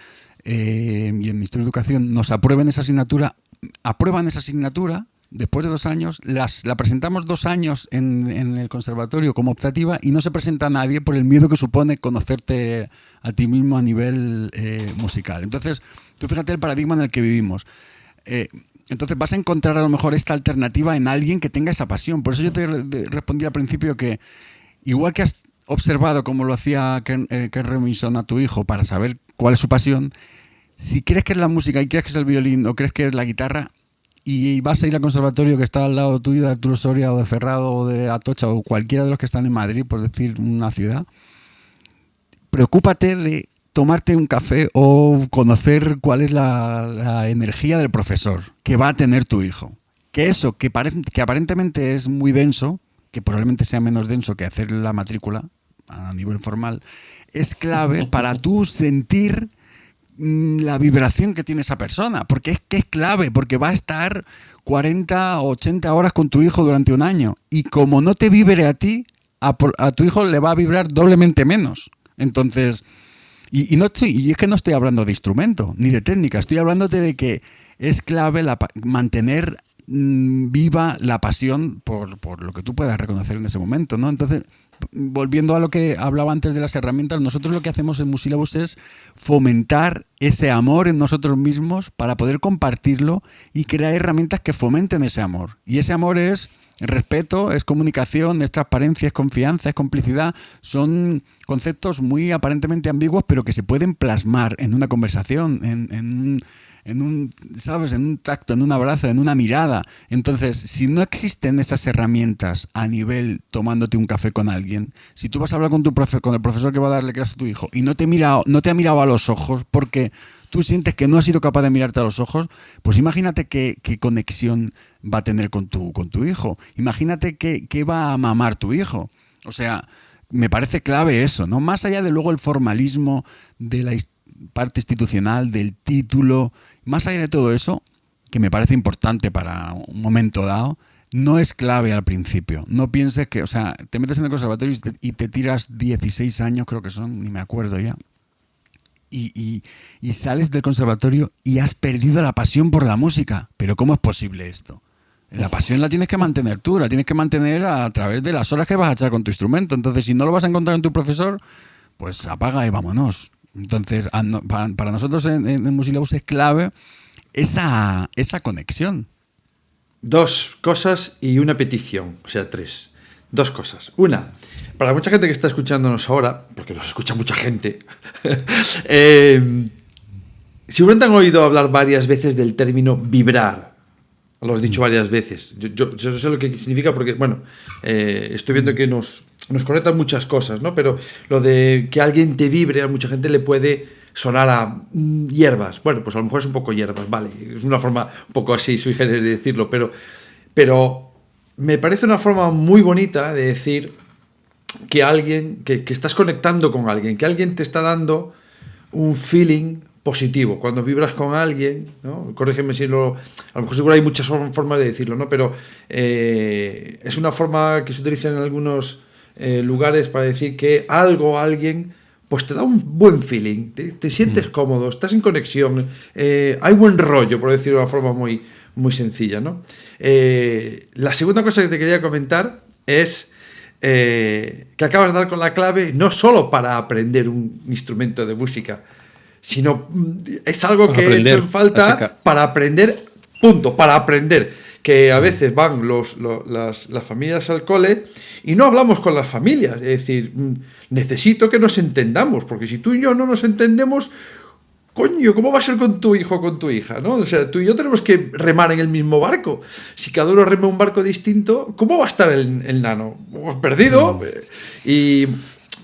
y el Ministerio de Educación nos aprueben esa asignatura, aprueban esa asignatura. Después de 2 años, la presentamos 2 años en el conservatorio como optativa y no se presenta a nadie por el miedo que supone conocerte a ti mismo a nivel musical. Entonces, tú fíjate el paradigma en el que vivimos. Entonces vas a encontrar a lo mejor esta alternativa en alguien que tenga esa pasión. Por eso yo te respondí al principio que igual que has observado cómo lo hacía Ken Robinson a tu hijo para saber cuál es su pasión, si crees que es la música y crees que es el violín o crees que es la guitarra y vas a ir al conservatorio que está al lado tuyo de Arturo Soria o de Ferrado o de Atocha o cualquiera de los que están en Madrid, por decir una ciudad, preocúpate de tomarte un café o conocer cuál es la energía del profesor que va a tener tu hijo. Que eso, que aparentemente es muy denso, que probablemente sea menos denso que hacer la matrícula a nivel formal, es clave para tú sentir la vibración que tiene esa persona, porque es que es clave, porque va a estar 40 o 80 horas con tu hijo durante un año y como no te vibre a ti, a tu hijo le va a vibrar doblemente menos. Entonces, y es que no estoy hablando de instrumento ni de técnica, estoy hablándote de que es clave mantener viva la pasión por lo que tú puedas reconocer en ese momento, ¿no? Entonces, volviendo a lo que hablaba antes de las herramientas, nosotros lo que hacemos en Musilabus es fomentar ese amor en nosotros mismos para poder compartirlo y crear herramientas que fomenten ese amor. Y ese amor es respeto, es comunicación, es transparencia, es confianza, es complicidad. Son conceptos muy aparentemente ambiguos, pero que se pueden plasmar en una conversación, en un, ¿sabes? En un tacto, en un abrazo, en una mirada. Entonces, si no existen esas herramientas a nivel tomándote un café con alguien, si tú vas a hablar con el profesor que va a darle clase a tu hijo y no te ha mirado a los ojos porque tú sientes que no has sido capaz de mirarte a los ojos, pues imagínate qué conexión va a tener con tu hijo. Imagínate qué va a mamar tu hijo. O sea, me parece clave eso, ¿no? Más allá de luego el formalismo de la parte institucional, del título, más allá de todo eso, que me parece importante para un momento dado, no es clave al principio. No pienses que, o sea, te metes en el conservatorio y te tiras 16 años, creo que son, ni me acuerdo ya, y sales del conservatorio y has perdido la pasión por la música. ¿Pero cómo es posible esto? La pasión la tienes que mantener tú, la tienes que mantener a través de las horas que vas a echar con tu instrumento. Entonces, si no lo vas a encontrar en tu profesor, pues apaga y vámonos. Entonces, para nosotros en Musilabus es clave esa conexión. 2 cosas y una petición, o sea, 3. 2 cosas. Una, para mucha gente que está escuchándonos ahora, porque nos escucha mucha gente, seguramente han oído hablar varias veces del término vibrar. Lo has dicho varias veces. Yo sé lo que significa porque, bueno, estoy viendo que nos conectan muchas cosas, ¿no? Pero lo de que alguien te vibre, a mucha gente le puede sonar a hierbas. Bueno, pues a lo mejor es un poco hierbas, vale. Es una forma un poco así sui generis de decirlo, pero me parece una forma muy bonita de decir que alguien, que estás conectando con alguien, que alguien te está dando un feeling positivo. Cuando vibras con alguien, ¿no? Corrígeme si a lo mejor seguro hay muchas formas de decirlo, ¿no? Pero es una forma que se utiliza en algunos lugares para decir que alguien, pues te da un buen feeling, te sientes cómodo, estás en conexión, hay buen rollo, por decirlo de una forma muy, muy sencilla, ¿no? La segunda cosa que te quería comentar es que acabas de dar con la clave, no solo para aprender un instrumento de música, sino es algo que he hecho en falta para aprender, punto, para aprender. Que a veces van las familias al cole y no hablamos con las familias. Es decir, necesito que nos entendamos, porque si tú y yo no nos entendemos, coño, ¿cómo va a ser con tu hijo o con tu hija, ¿no? O sea, tú y yo tenemos que remar en el mismo barco. Si cada uno rema un barco distinto, ¿cómo va a estar el nano? Perdido. Y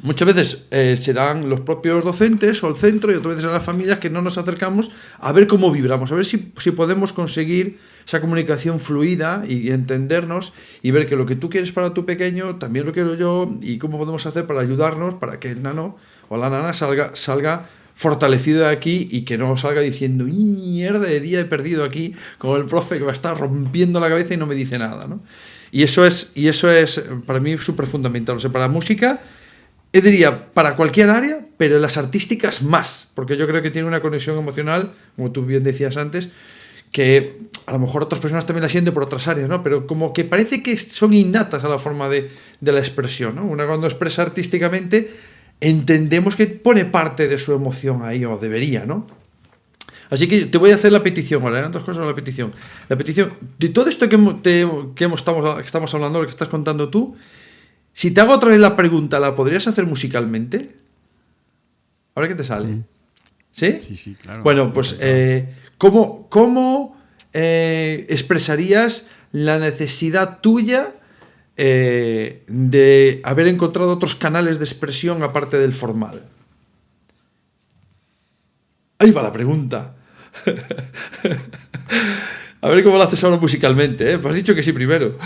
muchas veces serán los propios docentes o el centro, y otras veces serán las familias que no nos acercamos a ver cómo vibramos, a ver si podemos conseguir esa comunicación fluida y entendernos y ver que lo que tú quieres para tu pequeño también lo quiero yo, y cómo podemos hacer para ayudarnos para que el nano o la nana salga fortalecido de aquí y que no salga diciendo mierda de día he perdido aquí con el profe que me está rompiendo la cabeza y no me dice nada, ¿no? Y eso es para mí súper fundamental. O sea, para la música, diría para cualquier área, pero en las artísticas más, porque yo creo que tiene una conexión emocional, como tú bien decías antes, que a lo mejor otras personas también la sienten por otras áreas, ¿no? Pero como que parece que son innatas a la forma de la expresión, ¿no? Una cuando expresa artísticamente, entendemos que pone parte de su emoción ahí, o debería, ¿no? Así que te voy a hacer la petición, ahora eran dos cosas la petición. La petición, de todo esto estamos hablando, lo que estás contando tú, si te hago otra vez la pregunta, ¿la podrías hacer musicalmente? A ver qué te sale. ¿Sí? Sí, claro. Bueno, pues, ¿cómo expresarías la necesidad tuya de haber encontrado otros canales de expresión aparte del formal? Ahí va la pregunta. A ver cómo lo haces ahora musicalmente, ¿eh? Pues has dicho que sí primero.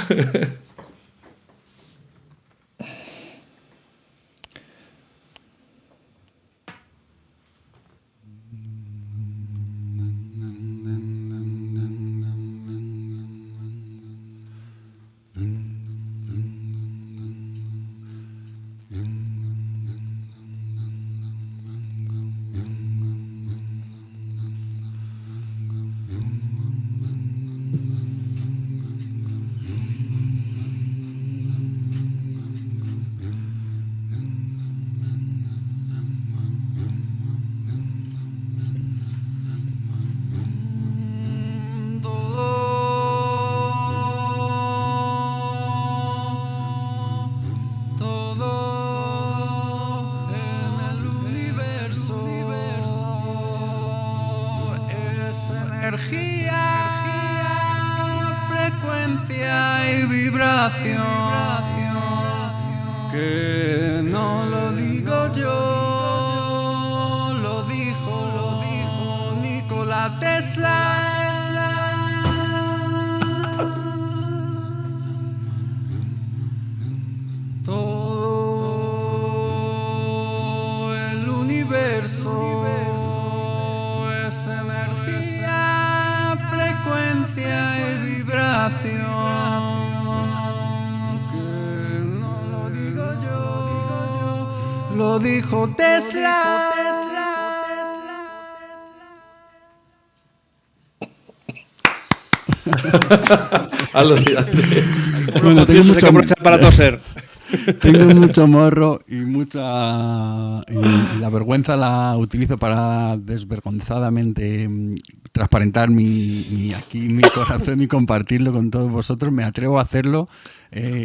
Frecuencia y vibración, que no lo digo yo, lo dijo Nikola Tesla. Todo el universo es energía, frecuencia y vibración, que no lo digo yo, lo dijo Tesla. Alucinante. Bueno, tengo Hay que mucho, aprovechar para toser. tengo mucho morro y mucha... Y la vergüenza la utilizo para desvergonzadamente transparentar mi corazón y compartirlo con todos vosotros. Me atrevo a hacerlo.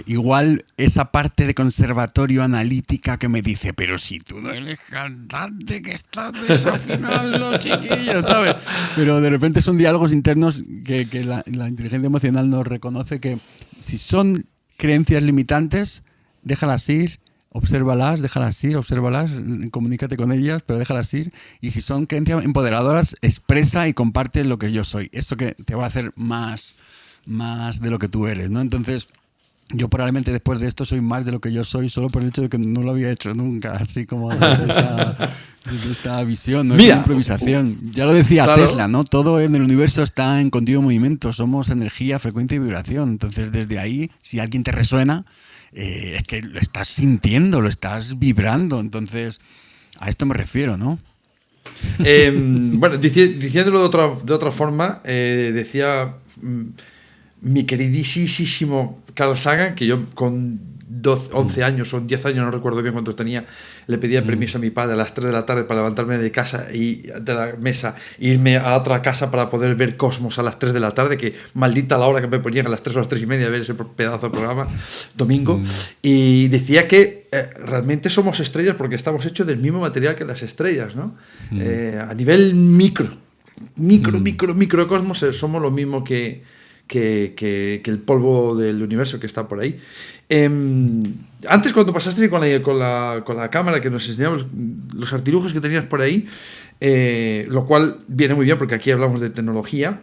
Igual esa parte de conservatorio analítica que me dice, pero si tú no eres cantante, que estás desafinando, chiquillo, ¿sabes? Pero de repente son diálogos internos que la inteligencia emocional nos reconoce que si son creencias limitantes, déjalas ir, obsérvalas, comunícate con ellas, pero déjalas ir. Y si son creencias empoderadoras, expresa y comparte lo que yo soy. Eso que te va a hacer más de lo que tú eres, ¿no? Entonces, yo probablemente después de esto soy más de lo que yo soy solo por el hecho de que no lo había hecho nunca, así como desde esta visión, ¿no? Mira, Es una improvisación. Ya lo decía claro. Tesla, ¿no? Todo en el universo está en continuo movimiento, somos energía, frecuencia y vibración. Entonces, desde ahí, si alguien te resuena, es que lo estás sintiendo, lo estás vibrando. Entonces, a esto me refiero, ¿no? Bueno, diciéndolo de otra forma, decía mi queridísimo Carl Sagan, que yo con 11 años o 10 años, no recuerdo bien cuántos tenía, le pedía permiso a mi padre a las 3 de la tarde para levantarme de casa y de la mesa e irme a otra casa para poder ver Cosmos a las 3 de la tarde, que maldita la hora que me ponían a las 3 o las 3 y media a ver ese pedazo de programa domingo. Y decía que realmente somos estrellas porque estamos hechos del mismo material que las estrellas, ¿no? A nivel microcosmos somos lo mismo que el polvo del universo que está por ahí. Antes, cuando pasaste con la cámara que nos enseñabas los artilugios que tenías por ahí, lo cual viene muy bien porque aquí hablamos de tecnología,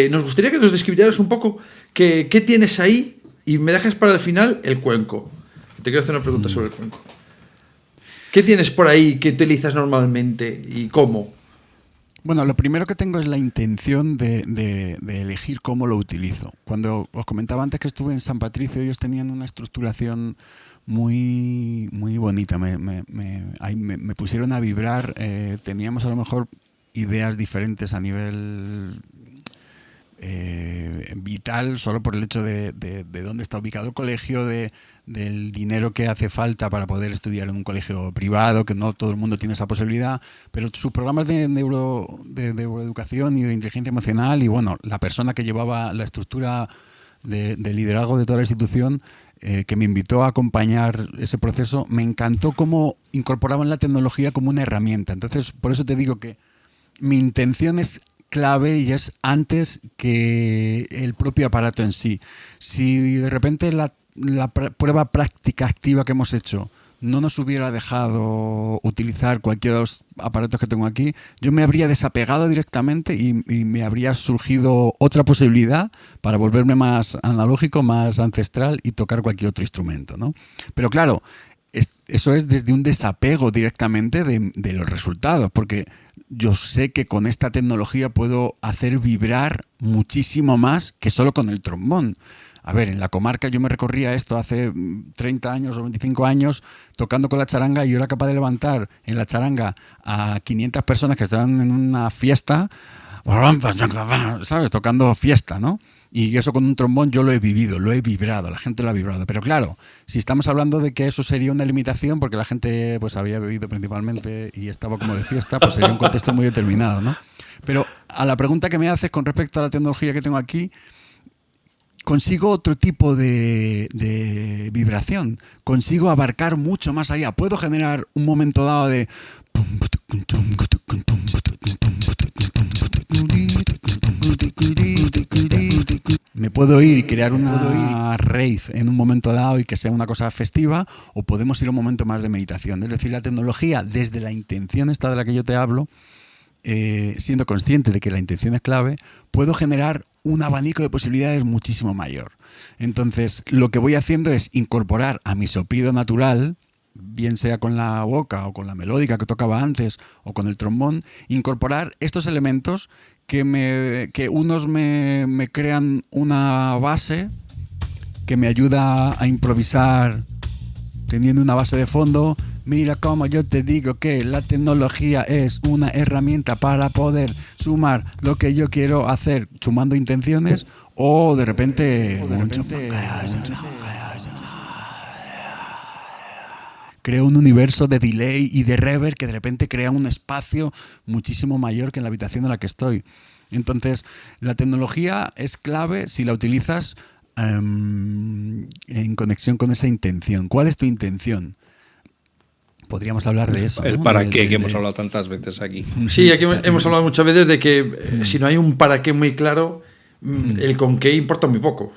nos gustaría que nos describieras un poco qué tienes ahí y me dejas para el final el cuenco. Te quiero hacer una pregunta sobre el cuenco. ¿Qué tienes por ahí que utilizas normalmente y cómo? Bueno, lo primero que tengo es la intención de elegir cómo lo utilizo. Cuando os comentaba antes que estuve en San Patricio, ellos tenían una estructuración muy, muy bonita. Me pusieron a vibrar. Teníamos a lo mejor ideas diferentes a nivel vital solo por el hecho de dónde está ubicado el colegio, del dinero que hace falta para poder estudiar en un colegio privado, que no todo el mundo tiene esa posibilidad, pero sus programas de neuroeducación y de inteligencia emocional, y bueno, la persona que llevaba la estructura de liderazgo de toda la institución, que me invitó a acompañar ese proceso, me encantó cómo incorporaban la tecnología como una herramienta. Entonces, por eso te digo que mi intención es clave y es antes que el propio aparato en sí. Si de repente la prueba práctica activa que hemos hecho no nos hubiera dejado utilizar cualquiera de los aparatos que tengo aquí, yo me habría desapegado directamente y me habría surgido otra posibilidad para volverme más analógico, más ancestral y tocar cualquier otro instrumento, ¿no? Pero claro, eso es desde un desapego directamente de los resultados, porque yo sé que con esta tecnología puedo hacer vibrar muchísimo más que solo con el trombón. A ver, en la comarca yo me recorría esto hace 30 años o 25 años tocando con la charanga, y yo era capaz de levantar en la charanga a 500 personas que estaban en una fiesta, ¿sabes? Tocando fiesta, ¿no? Y eso con un trombón yo lo he vivido, lo he vibrado, la gente lo ha vibrado. Pero claro, si estamos hablando de que eso sería una limitación porque la gente pues había bebido principalmente y estaba como de fiesta, pues sería un contexto muy determinado, ¿no? Pero a la pregunta que me haces con respecto a la tecnología que tengo aquí, consigo otro tipo de vibración, consigo abarcar mucho más allá. Puedo generar un momento dado de... Me puedo ir y crear una rave en un momento dado y que sea una cosa festiva, o podemos ir a un momento más de meditación. Es decir, la tecnología, desde la intención esta de la que yo te hablo, siendo consciente de que la intención es clave, puedo generar un abanico de posibilidades muchísimo mayor. Entonces, lo que voy haciendo es incorporar a mi soplido natural, bien sea con la boca o con la melódica que tocaba antes o con el trombón, incorporar estos elementos que unos me crean una base que me ayuda a improvisar teniendo una base de fondo. Mira cómo yo te digo que la tecnología es una herramienta para poder sumar lo que yo quiero hacer, sumando intenciones, o de repente creo un universo de delay y de reverb que de repente crea un espacio muchísimo mayor que en la habitación en la que estoy. Entonces, la tecnología es clave si la utilizas en conexión con esa intención. ¿Cuál es tu intención? Podríamos hablar de eso, el ¿no? para qué, que hemos hablado tantas veces aquí. Sí, aquí hemos hablado muchas veces de que si no hay un para qué muy claro, el con qué importa muy poco.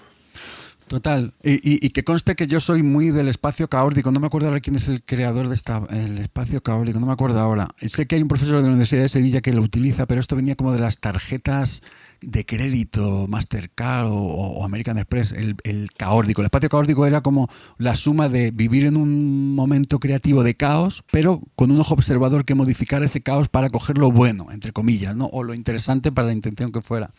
Total. Y que conste que yo soy muy del espacio caórdico. No me acuerdo ahora quién es el creador de el espacio caórdico. No me acuerdo ahora. Sé que hay un profesor de la Universidad de Sevilla que lo utiliza, pero esto venía como de las tarjetas de crédito, Mastercard o American Express, el caórdico. El espacio caórdico era como la suma de vivir en un momento creativo de caos, pero con un ojo observador que modificara ese caos para coger lo bueno, entre comillas, ¿no? O lo interesante para la intención que fuera.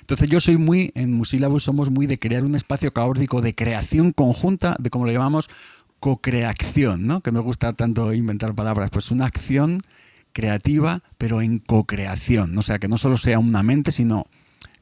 Entonces yo soy en Musílabus somos muy de crear un espacio caórdico de creación conjunta, de como lo llamamos, co-creación, ¿no? Que nos gusta tanto inventar palabras, pues una acción creativa, pero en co-creación, ¿no? O sea, que no solo sea una mente, sino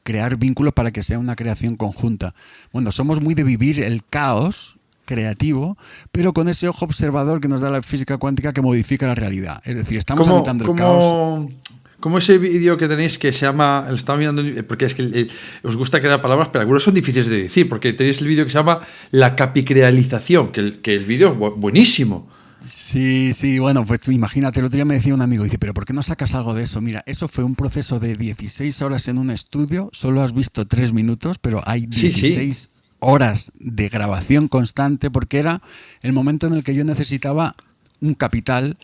crear vínculos para que sea una creación conjunta. Bueno, somos muy de vivir el caos creativo, pero con ese ojo observador que nos da la física cuántica que modifica la realidad. Es decir, estamos habitando el caos. Como ese vídeo que tenéis que se llama, lo estaba mirando, porque es que os gusta crear palabras, pero algunas son difíciles de decir, porque tenéis el vídeo que se llama la capicrealización, que el vídeo es buenísimo. Sí, bueno, pues imagínate, el otro día me decía un amigo, dice, pero ¿por qué no sacas algo de eso? Mira, eso fue un proceso de 16 horas en un estudio, solo has visto 3 minutos, pero hay 16 horas de grabación constante, porque era el momento en el que yo necesitaba un capital,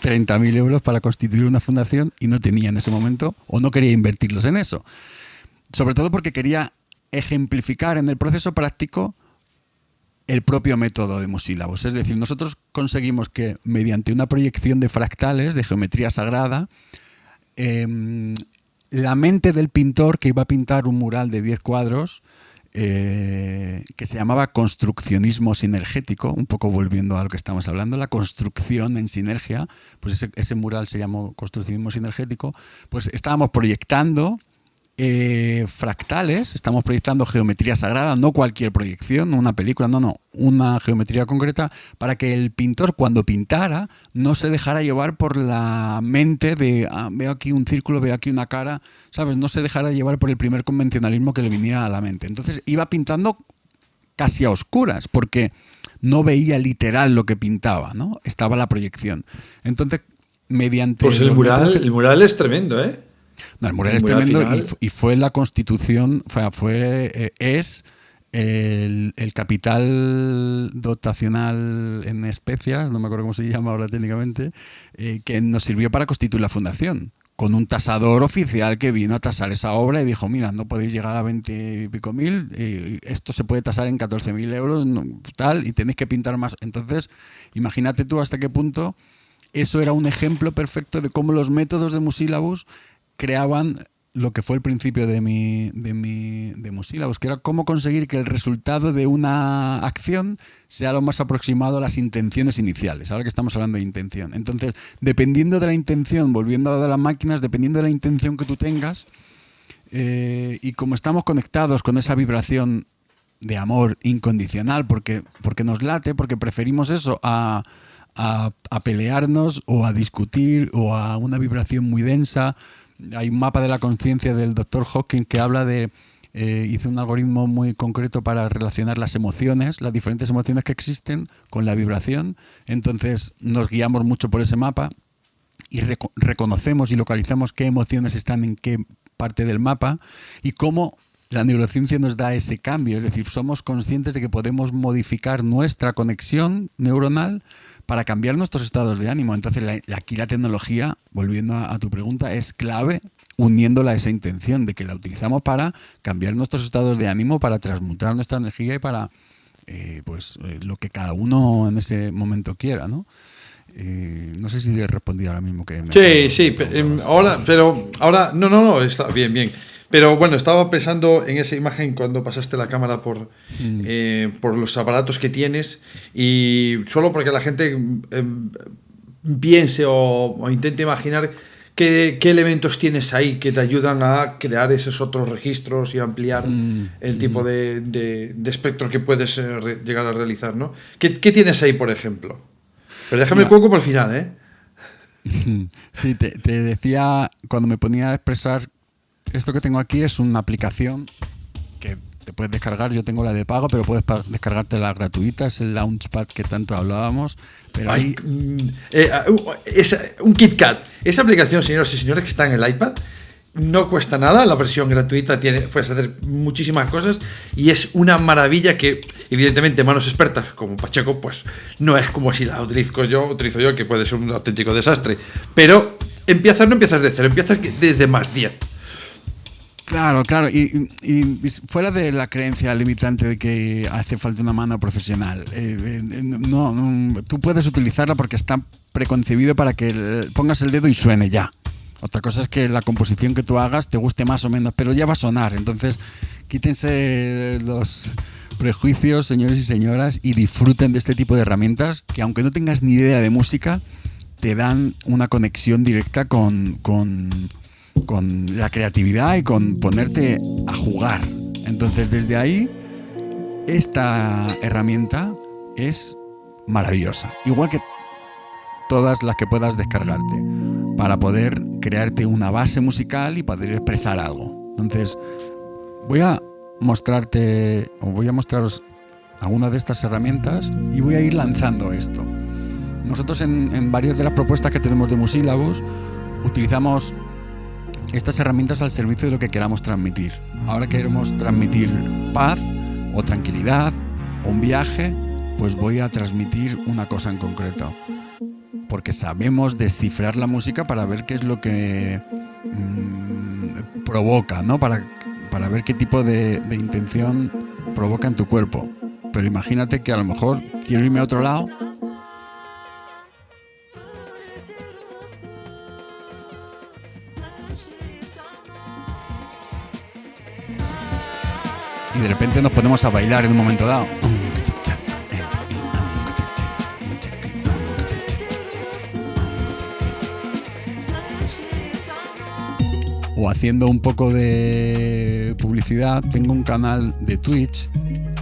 30.000 euros para constituir una fundación, y no tenía en ese momento, o no quería invertirlos en eso. Sobre todo porque quería ejemplificar en el proceso práctico el propio método de Musílabus. Es decir, nosotros conseguimos que mediante una proyección de fractales, de geometría sagrada, la mente del pintor que iba a pintar un mural de 10 cuadros, que se llamaba construccionismo sinergético, un poco volviendo a lo que estamos hablando, la construcción en sinergia, pues ese mural se llamó construccionismo sinergético, pues estábamos proyectando fractales, estamos proyectando geometría sagrada, no cualquier proyección, no una película, no, una geometría concreta, para que el pintor cuando pintara no se dejara llevar por la mente de veo aquí un círculo, veo aquí una cara, ¿sabes? No se dejara llevar por el primer convencionalismo que le viniera a la mente. Entonces iba pintando casi a oscuras, porque no veía literal lo que pintaba, ¿no? Estaba la proyección. Entonces, mediante... Pues el mural es tremendo, ¿eh? No, el mural es tremendo y fue la constitución, es el capital dotacional en especias, no me acuerdo cómo se llama ahora técnicamente, que nos sirvió para constituir la fundación, con un tasador oficial que vino a tasar esa obra y dijo, mira, no podéis llegar a 20 y pico mil, esto se puede tasar en 14.000 euros, tal, y tenéis que pintar más. Entonces, imagínate tú hasta qué punto eso era un ejemplo perfecto de cómo los métodos de Musyllabus creaban lo que fue el principio de Musyllabus, que era cómo conseguir que el resultado de una acción sea lo más aproximado a las intenciones iniciales, ahora que estamos hablando de intención. Entonces, dependiendo de la intención, volviendo a lo de las máquinas, dependiendo de la intención que tú tengas, y como estamos conectados con esa vibración de amor incondicional, porque nos late, porque preferimos eso a pelearnos o a discutir o a una vibración muy densa. Hay un mapa de la conciencia del Dr. Hawking que habla de... hizo un algoritmo muy concreto para relacionar las emociones, las diferentes emociones que existen con la vibración. Entonces nos guiamos mucho por ese mapa y reconocemos y localizamos qué emociones están en qué parte del mapa y cómo la neurociencia nos da ese cambio. Es decir, somos conscientes de que podemos modificar nuestra conexión neuronal para cambiar nuestros estados de ánimo. Entonces, aquí la tecnología, volviendo a tu pregunta, es clave, uniéndola a esa intención de que la utilizamos para cambiar nuestros estados de ánimo, para transmutar nuestra energía y para lo que cada uno en ese momento quiera, ¿no? No sé si he respondido ahora mismo que... Sí, ahora... No, está bien. Pero bueno, estaba pensando en esa imagen cuando pasaste la cámara por los aparatos que tienes y solo porque la gente piense o intente imaginar qué elementos tienes ahí que te ayudan a crear esos otros registros y ampliar el tipo de espectro que puedes llegar a realizar, ¿no? ¿Qué tienes ahí, por ejemplo? Pero déjame el cuenco por el final, ¿eh? Sí, te decía, cuando me ponía a expresar, esto que tengo aquí es una aplicación que te puedes descargar. Yo tengo la de pago, pero puedes descargarte la gratuita. Es el Launchpad que tanto hablábamos. Pero un KitKat. Esa aplicación, señoras y señores, que está en el iPad, no cuesta nada. La versión gratuita puedes hacer muchísimas cosas y es una maravilla que, evidentemente, manos expertas como Pacheco, pues no es como si la utilizo yo, que puede ser un auténtico desastre. Pero no empiezas de cero, empiezas desde más 10. Claro, y fuera de la creencia limitante de que hace falta una mano profesional, tú puedes utilizarla porque está preconcebido para que pongas el dedo y suene ya. Otra cosa es que la composición que tú hagas te guste más o menos, pero ya va a sonar. Entonces, quítense los prejuicios, señores y señoras, y disfruten de este tipo de herramientas que, aunque no tengas ni idea de música, te dan una conexión directa con la creatividad y con ponerte a jugar. Entonces, desde ahí, esta herramienta es maravillosa. Igual que todas las que puedas descargarte para poder crearte una base musical y poder expresar algo. Entonces, voy a mostraros algunas de estas herramientas y voy a ir lanzando esto. Nosotros en varias de las propuestas que tenemos de Musyllabus utilizamos estas herramientas al servicio de lo que queramos transmitir. Ahora queremos transmitir paz o tranquilidad o un viaje, pues voy a transmitir una cosa en concreto. Porque sabemos descifrar la música para ver qué es lo que provoca, ¿no? Para ver qué tipo de intención provoca en tu cuerpo. Pero imagínate que a lo mejor quiero irme a otro lado y de repente nos ponemos a bailar en un momento dado. O o haciendo un poco de publicidad, tengo un canal de Twitch,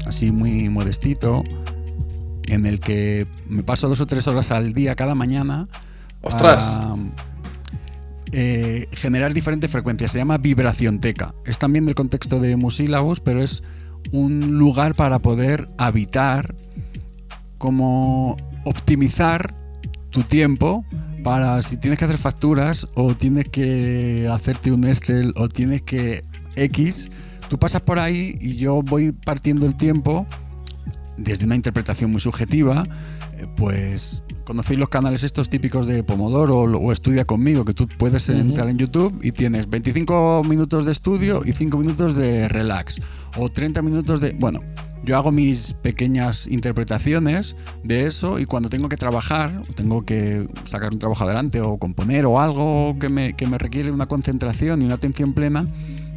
así muy modestito, en el que me paso 2 o 3 horas al día cada mañana para generar diferentes frecuencias. Se llama Vibracionteca. Es también del contexto de Musílabus, pero es un lugar para poder habitar, como optimizar tu tiempo para si tienes que hacer facturas o tienes que hacerte un Excel o tienes que X, tú pasas por ahí y yo voy partiendo el tiempo desde una interpretación muy subjetiva. Pues conocéis los canales estos típicos de Pomodoro o Estudia Conmigo, que tú puedes entrar en YouTube y tienes 25 minutos de estudio y 5 minutos de relax, o 30 minutos de... Bueno, yo hago mis pequeñas interpretaciones de eso, y cuando tengo que trabajar, tengo que sacar un trabajo adelante o componer o algo que me requiere una concentración y una atención plena,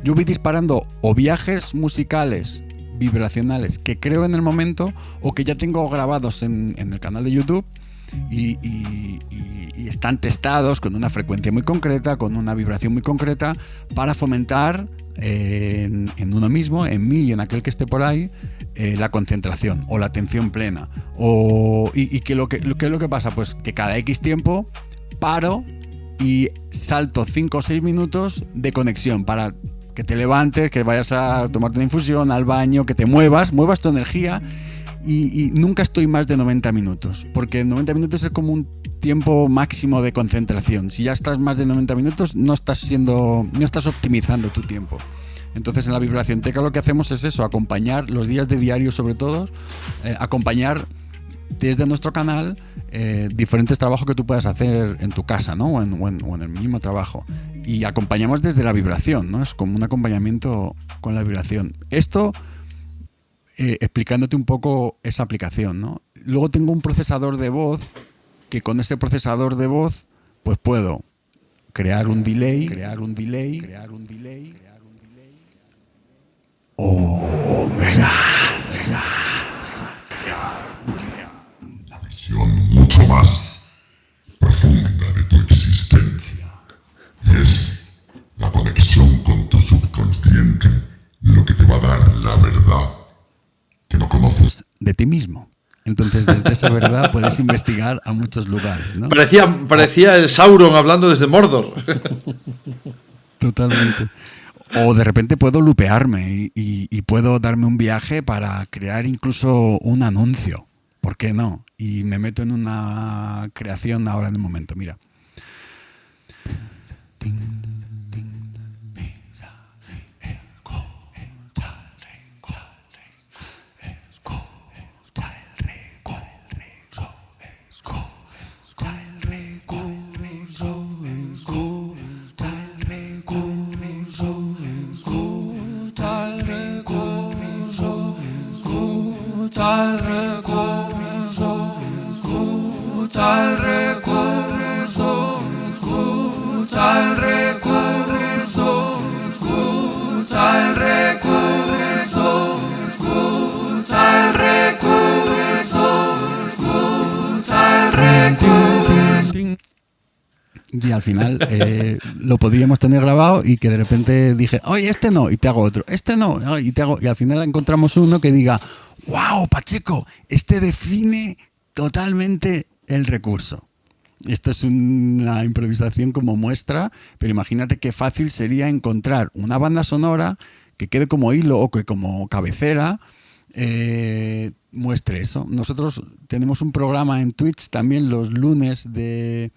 yo voy disparando o viajes musicales vibracionales que creo en el momento o que ya tengo grabados en el canal de YouTube y están testados con una frecuencia muy concreta, con una vibración muy concreta, para fomentar en uno mismo, en mí y en aquel que esté por ahí, la concentración o la atención plena. ¿Qué es lo que pasa? Pues que cada X tiempo paro y salto 5 o 6 minutos de conexión para que te levantes, que vayas a tomarte una infusión, al baño, que te muevas tu energía, y nunca estoy más de 90 minutos, porque 90 minutos es como un tiempo máximo de concentración. Si ya estás más de 90 minutos, no estás optimizando tu tiempo. Entonces en la Vibracionteca lo que hacemos es eso, acompañar los días de diario, sobre todo, acompañar desde nuestro canal diferentes trabajos que tú puedas hacer en tu casa, ¿no? o en el mismo trabajo, y acompañamos desde la vibración, ¿no? Es como un acompañamiento con la vibración. Esto explicándote un poco esa aplicación, ¿no? Luego tengo un procesador de voz, que con ese procesador de voz pues puedo crear un delay o mucho más profunda de tu existencia, y es la conexión con tu subconsciente lo que te va a dar la verdad que no conoces de ti mismo. Entonces desde esa verdad puedes investigar a muchos lugares, ¿no? Parecía el Sauron hablando desde Mordor. Totalmente. O de repente puedo lupearme y puedo darme un viaje para crear incluso un anuncio. ¿Por qué no? Y me meto en una creación ahora en el momento. Mira. Y al final lo podríamos tener grabado y que de repente dije, oye, este no, y te hago otro, este no, y te hago, y al final encontramos uno que diga, wow, Pacheco, este define totalmente el recurso. Esto es una improvisación como muestra, pero imagínate qué fácil sería encontrar una banda sonora que quede como hilo o que como cabecera muestre eso. Nosotros tenemos un programa en Twitch también los lunes de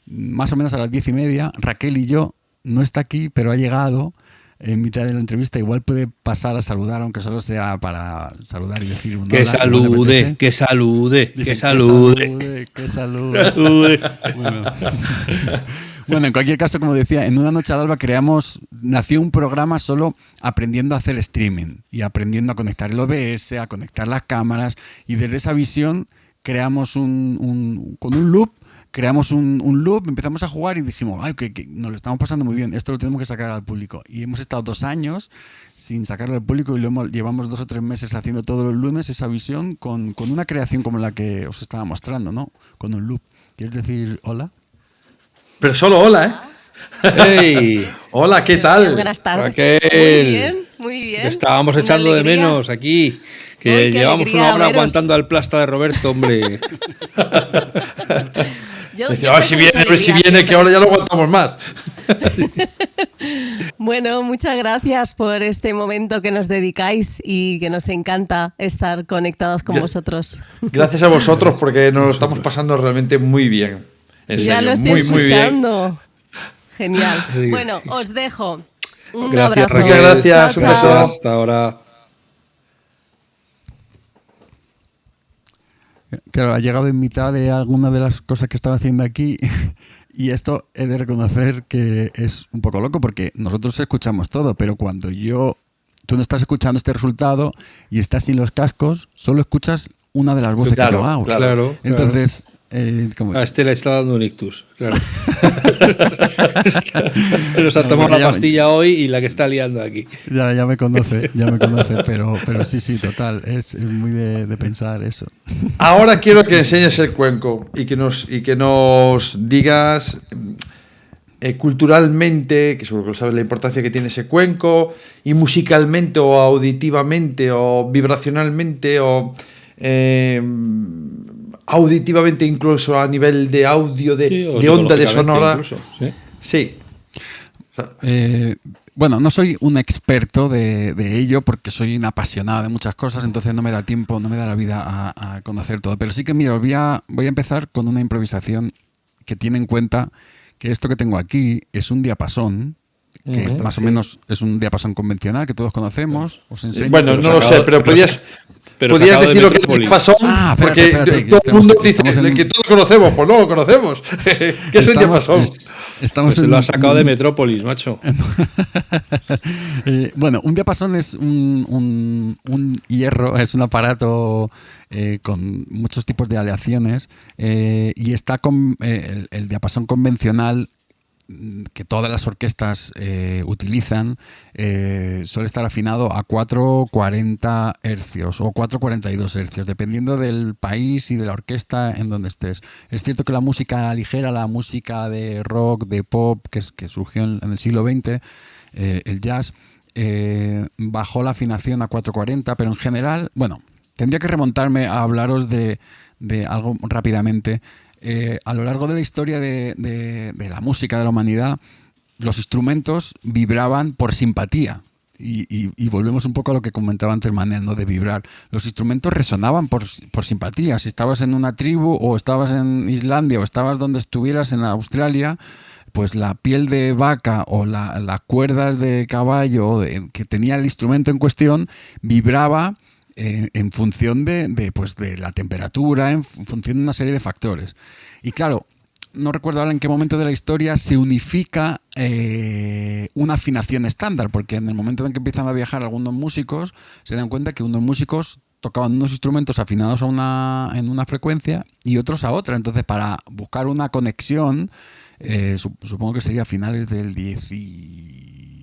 más o menos a las 10:30. Raquel y yo, no está aquí, pero ha llegado en mitad de la entrevista. Igual puede pasar a saludar, aunque solo sea para saludar y decir un hola. Que salude, que salude, que salude. Que salude. Bueno, en cualquier caso, como decía, en Una Noche al Alba nació un programa solo aprendiendo a hacer streaming y aprendiendo a conectar el OBS, a conectar las cámaras, y desde esa visión creamos con un loop. Creamos un loop, empezamos a jugar y dijimos, ay, que nos lo estamos pasando muy bien, esto lo tenemos que sacar al público. Y hemos estado 2 años sin sacarlo al público y llevamos 2 o 3 meses haciendo todos los lunes esa visión con una creación como la que os estaba mostrando, ¿no? Con un loop. ¿Quieres decir hola? Pero solo hola, ¿eh? ¡Hey! Hola, ¿qué Buenas, tal? buenas tardes. Raquel. Muy bien, muy bien. Te estábamos Una echando de alegría. menos aquí. Que Ay, qué llevamos alegría una hora veros. aguantando al plasta de Roberto, hombre. Yo Decía, creo a ver si que viene, mucha a ver si alegría viene, que siempre. ahora ya no aguantamos más. Bueno, muchas gracias por este momento que nos dedicáis y que nos encanta estar conectados con Gra- vosotros. Gracias a vosotros porque nos lo estamos pasando realmente muy bien. En Ya serio, lo estoy muy, muy bien. escuchando. Genial. Sí. Bueno, os dejo. Un Gracias, abrazo. Raquel. Muchas gracias, Chao, un beso. chao. Gracias, hasta ahora. Claro, ha llegado en mitad de alguna de las cosas que estaba haciendo aquí y esto he de reconocer que es un poco loco porque nosotros escuchamos todo, pero cuando tú no estás escuchando este resultado y estás sin los cascos, solo escuchas una de las voces Claro, que yo hago. Claro. Entonces, como- A este le está dando un ictus, claro. Nos ha No, tomado porque la ya- pastilla hoy y la que está liando aquí. ya me conoce, pero sí, total, es muy de pensar eso. Ahora quiero que enseñes el cuenco y que nos digas culturalmente, que seguro que sabes la importancia que tiene ese cuenco, y musicalmente o auditivamente o vibracionalmente o auditivamente, incluso a nivel de audio, Sí, o de onda de psicológicamente sonora. incluso, sí. Sí. O sea, Bueno, no soy un experto de ello porque soy un apasionado de muchas cosas, entonces no me da tiempo, no me da la vida a conocer todo. Pero sí que, mira, voy a empezar con una improvisación que tiene en cuenta que esto que tengo aquí es un diapasón, que más o menos es un diapasón convencional que todos conocemos. Os enseño. bueno, pero no lo sacado- sé, pero pero pero podías sacado de decir lo que Metrópolis. pasó, Ah, porque espérate, todo el mundo dice estamos en- que todos conocemos, pues no lo conocemos. ¿Qué es el diapasón? Estamos Pues se lo ha sacado de Metrópolis, macho. Bueno, un diapasón es un hierro, es un aparato con muchos tipos de aleaciones y está con el diapasón convencional que todas las orquestas utilizan suele estar afinado a 440 hercios o 442 hercios, dependiendo del país y de la orquesta en donde estés. Es cierto que la música ligera, la música de rock, de pop, que surgió en el siglo XX, el jazz, bajó la afinación a 440, pero en general, bueno, tendría que remontarme a hablaros de algo rápidamente. A lo largo de la historia de la música de la humanidad, los instrumentos vibraban por simpatía. Y volvemos un poco a lo que comentaba antes Manel, ¿no? De vibrar. Los instrumentos resonaban por simpatía. Si estabas en una tribu o estabas en Islandia o estabas donde estuvieras en Australia, pues la piel de vaca o las cuerdas de caballo que tenía el instrumento en cuestión vibraba en función de la temperatura, en función de una serie de factores. Y claro, no recuerdo ahora en qué momento de la historia se unifica una afinación estándar, porque en el momento en que empiezan a viajar algunos músicos, se dan cuenta que unos músicos tocaban unos instrumentos afinados en una frecuencia y otros a otra. Entonces, para buscar una conexión, supongo que sería a finales del 10 y...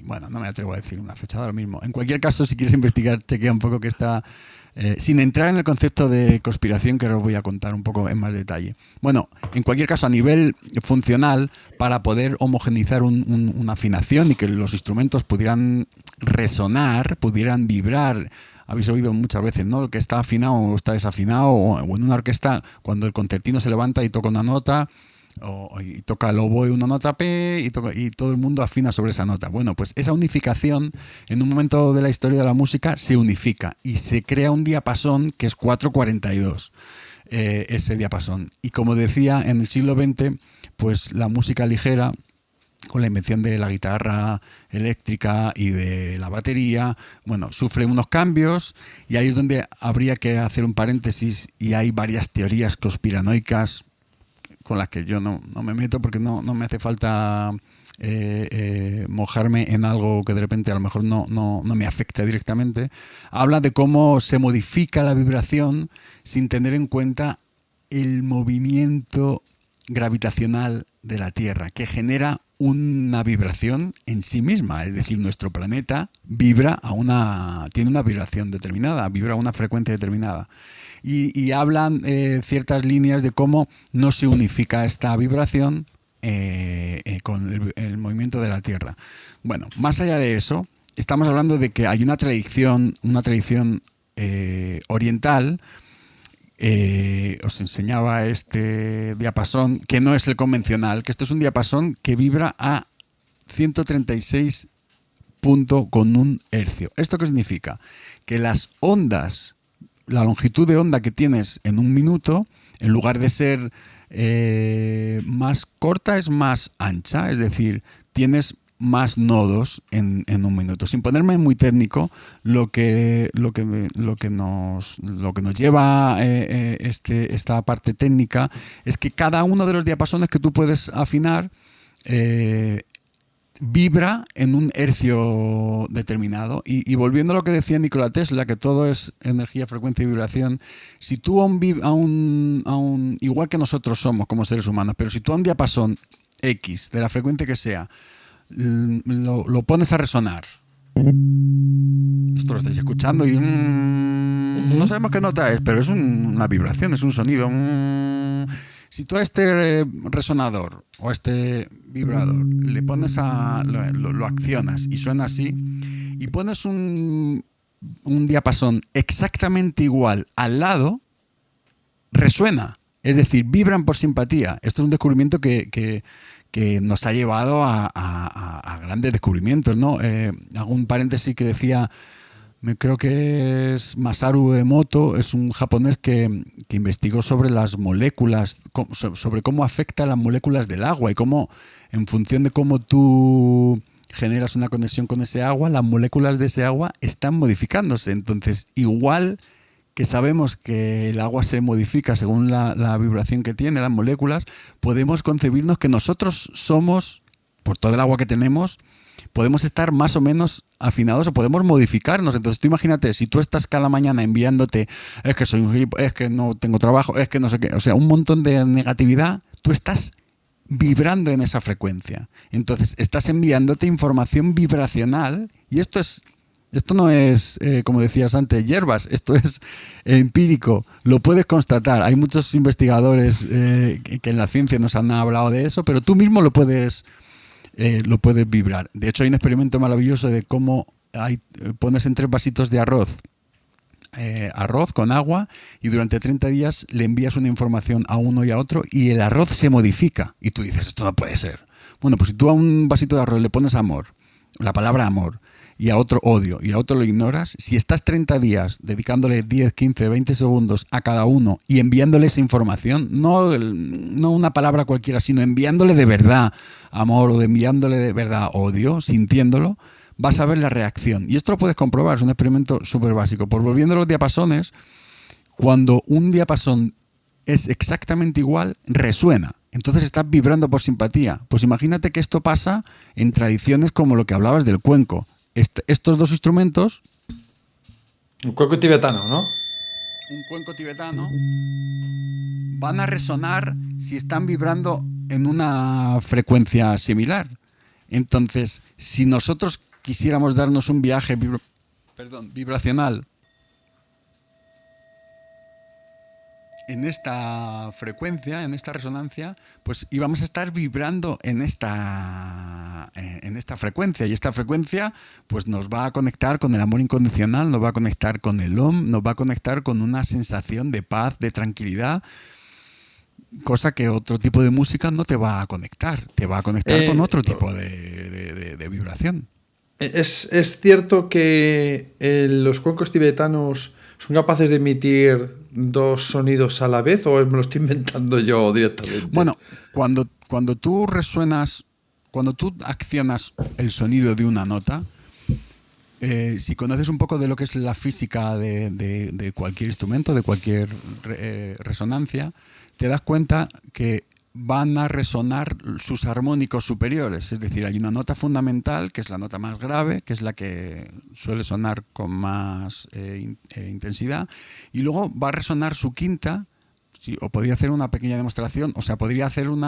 Bueno, no me atrevo a decir una fecha ahora mismo. En cualquier caso, si quieres investigar, chequea un poco que está... sin entrar en el concepto de conspiración, que ahora os voy a contar un poco en más detalle. Bueno, en cualquier caso, a nivel funcional, para poder homogeneizar una afinación y que los instrumentos pudieran resonar, pudieran vibrar. Habéis oído muchas veces, ¿no? El que está afinado o está desafinado, o en una orquesta, cuando el concertino se levanta y toca una nota, y toca el oboe una nota P y todo el mundo afina sobre esa nota. Bueno, pues esa unificación en un momento de la historia de la música se unifica y se crea un diapasón que es 442, ese diapasón. Y como decía, en el siglo XX, pues la música ligera, con la invención de la guitarra eléctrica y de la batería, bueno, sufre unos cambios y ahí es donde habría que hacer un paréntesis y hay varias teorías conspiranoicas con las que yo no me meto porque no me hace falta mojarme en algo que de repente a lo mejor no me afecta directamente. Habla de cómo se modifica la vibración sin tener en cuenta el movimiento gravitacional de la Tierra, que genera una vibración en sí misma. Es decir, nuestro planeta tiene una vibración determinada, vibra a una frecuencia determinada. Y hablan ciertas líneas de cómo no se unifica esta vibración con el movimiento de la Tierra. Bueno, más allá de eso, estamos hablando de que hay una tradición oriental. Os enseñaba este diapasón, que no es el convencional, que esto es un diapasón que vibra a 136.1 hercio. ¿Esto qué significa? Que las ondas, la longitud de onda que tienes en un minuto, en lugar de ser más corta, es más ancha, es decir, tienes más nodos en un minuto. Sin ponerme muy técnico, lo que nos lleva esta parte técnica es que cada uno de los diapasones que tú puedes afinar vibra en un hercio determinado. Y volviendo a lo que decía Nikola Tesla, que todo es energía, frecuencia y vibración, si tú igual que nosotros somos como seres humanos, pero si tú a un diapasón X, de la frecuencia que sea, lo pones a resonar. Esto lo estáis escuchando y no sabemos qué nota es, pero es una vibración, es un sonido. Si tú a este resonador o a este vibrador le pones lo accionas y suena así, y pones un diapasón exactamente igual al lado, resuena. Es decir, vibran por simpatía. Esto es un descubrimiento que nos ha llevado a grandes descubrimientos, ¿no? Hago un paréntesis que decía, creo que es Masaru Emoto, es un japonés que investigó sobre las moléculas, sobre cómo afecta las moléculas del agua y cómo, en función de cómo tú generas una conexión con ese agua, las moléculas de ese agua están modificándose. Entonces, igual que sabemos que el agua se modifica según la vibración que tiene, las moléculas, podemos concebirnos que nosotros somos, por todo el agua que tenemos, podemos estar más o menos afinados o podemos modificarnos. Entonces tú imagínate, si tú estás cada mañana enviándote, es que soy un gilipollas, es que no tengo trabajo, es que no sé qué, o sea, un montón de negatividad, tú estás vibrando en esa frecuencia. Entonces estás enviándote información vibracional y esto no es, como decías antes, hierbas, esto es empírico, lo puedes constatar. Hay muchos investigadores que en la ciencia nos han hablado de eso, pero tú mismo lo puedes vibrar. De hecho, hay un experimento maravilloso de cómo pones en 3 vasitos de arroz con agua y durante 30 días le envías una información a uno y a otro y el arroz se modifica. Y tú dices, esto no puede ser. Bueno, pues si tú a un vasito de arroz le pones amor, la palabra amor, y a otro odio, y a otro lo ignoras, si estás 30 días dedicándole 10, 15, 20 segundos a cada uno y enviándole esa información, no una palabra cualquiera, sino enviándole de verdad amor o enviándole de verdad odio, sintiéndolo, vas a ver la reacción. Y esto lo puedes comprobar, es un experimento súper básico. Pues volviendo a los diapasones, cuando un diapasón es exactamente igual, resuena. Entonces estás vibrando por simpatía. Pues imagínate que esto pasa en tradiciones como lo que hablabas del cuenco. Estos dos instrumentos... Un cuenco tibetano, ¿no? Un cuenco tibetano van a resonar si están vibrando en una frecuencia similar. Entonces, si nosotros quisiéramos darnos un viaje vibracional en esta frecuencia, en esta resonancia, pues íbamos a estar vibrando en esta frecuencia. Y esta frecuencia pues nos va a conectar con el amor incondicional, nos va a conectar con el Om, nos va a conectar con una sensación de paz, de tranquilidad, cosa que otro tipo de música no te va a conectar. Te va a conectar con otro tipo de vibración. ¿Es cierto que los cuencos tibetanos son capaces de emitir 2 sonidos a la vez o me lo estoy inventando yo directamente? Bueno, cuando tú resuenas, cuando tú accionas el sonido de una nota, si conoces un poco de lo que es la física de cualquier instrumento, de cualquier resonancia, te das cuenta que van a resonar sus armónicos superiores. Es decir, hay una nota fundamental, que es la nota más grave, que es la que suele sonar con más intensidad, y luego va a resonar su quinta. Sí, o podría hacer una pequeña demostración, o sea, podría hacer un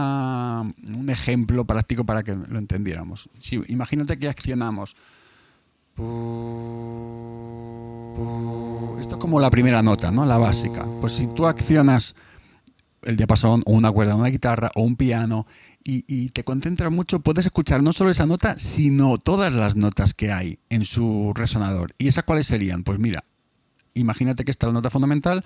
ejemplo práctico para que lo entendiéramos. Sí, imagínate que accionamos. Esto es como la primera nota, ¿no? La básica. Pues si tú accionas el diapasón o una cuerda de una guitarra o un piano y te concentras mucho, puedes escuchar no solo esa nota, sino todas las notas que hay en su resonador. ¿Y esas cuáles serían? Pues mira, imagínate que está la nota fundamental.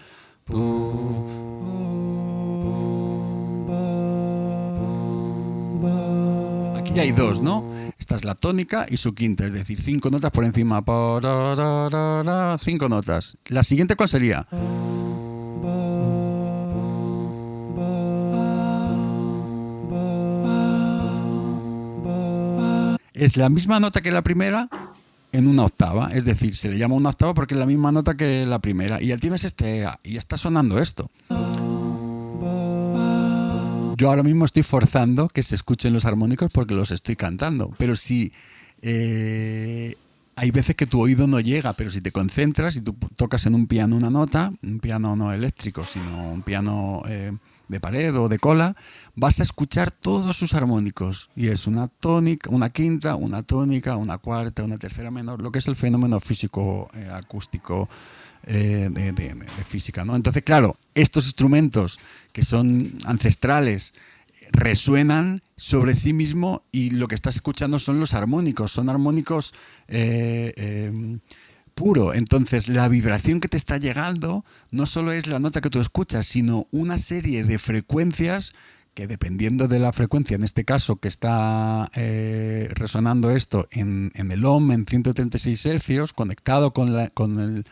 Aquí hay dos, ¿no? Esta es la tónica y su quinta, es decir, 5 notas por encima. 5 notas. ¿La siguiente cuál sería? Es la misma nota que la primera en una octava, es decir, se le llama una octava porque es la misma nota que la primera. Y ya tienes y está sonando esto. Yo ahora mismo estoy forzando que se escuchen los armónicos porque los estoy cantando, pero si hay veces que tu oído no llega, pero si te concentras y tú tocas en un piano una nota, un piano no eléctrico, sino un piano de pared o de cola, vas a escuchar todos sus armónicos. Y es una tónica, una quinta, una tónica, una cuarta, una tercera menor, lo que es el fenómeno físico acústico de física, ¿no? Entonces, claro, estos instrumentos que son ancestrales resuenan sobre sí mismo y lo que estás escuchando son los armónicos, son armónicos puro. Entonces, la vibración que te está llegando no solo es la nota que tú escuchas, sino una serie de frecuencias que, dependiendo de la frecuencia, en este caso que está resonando esto en el ohm en 136 hercios, conectado con el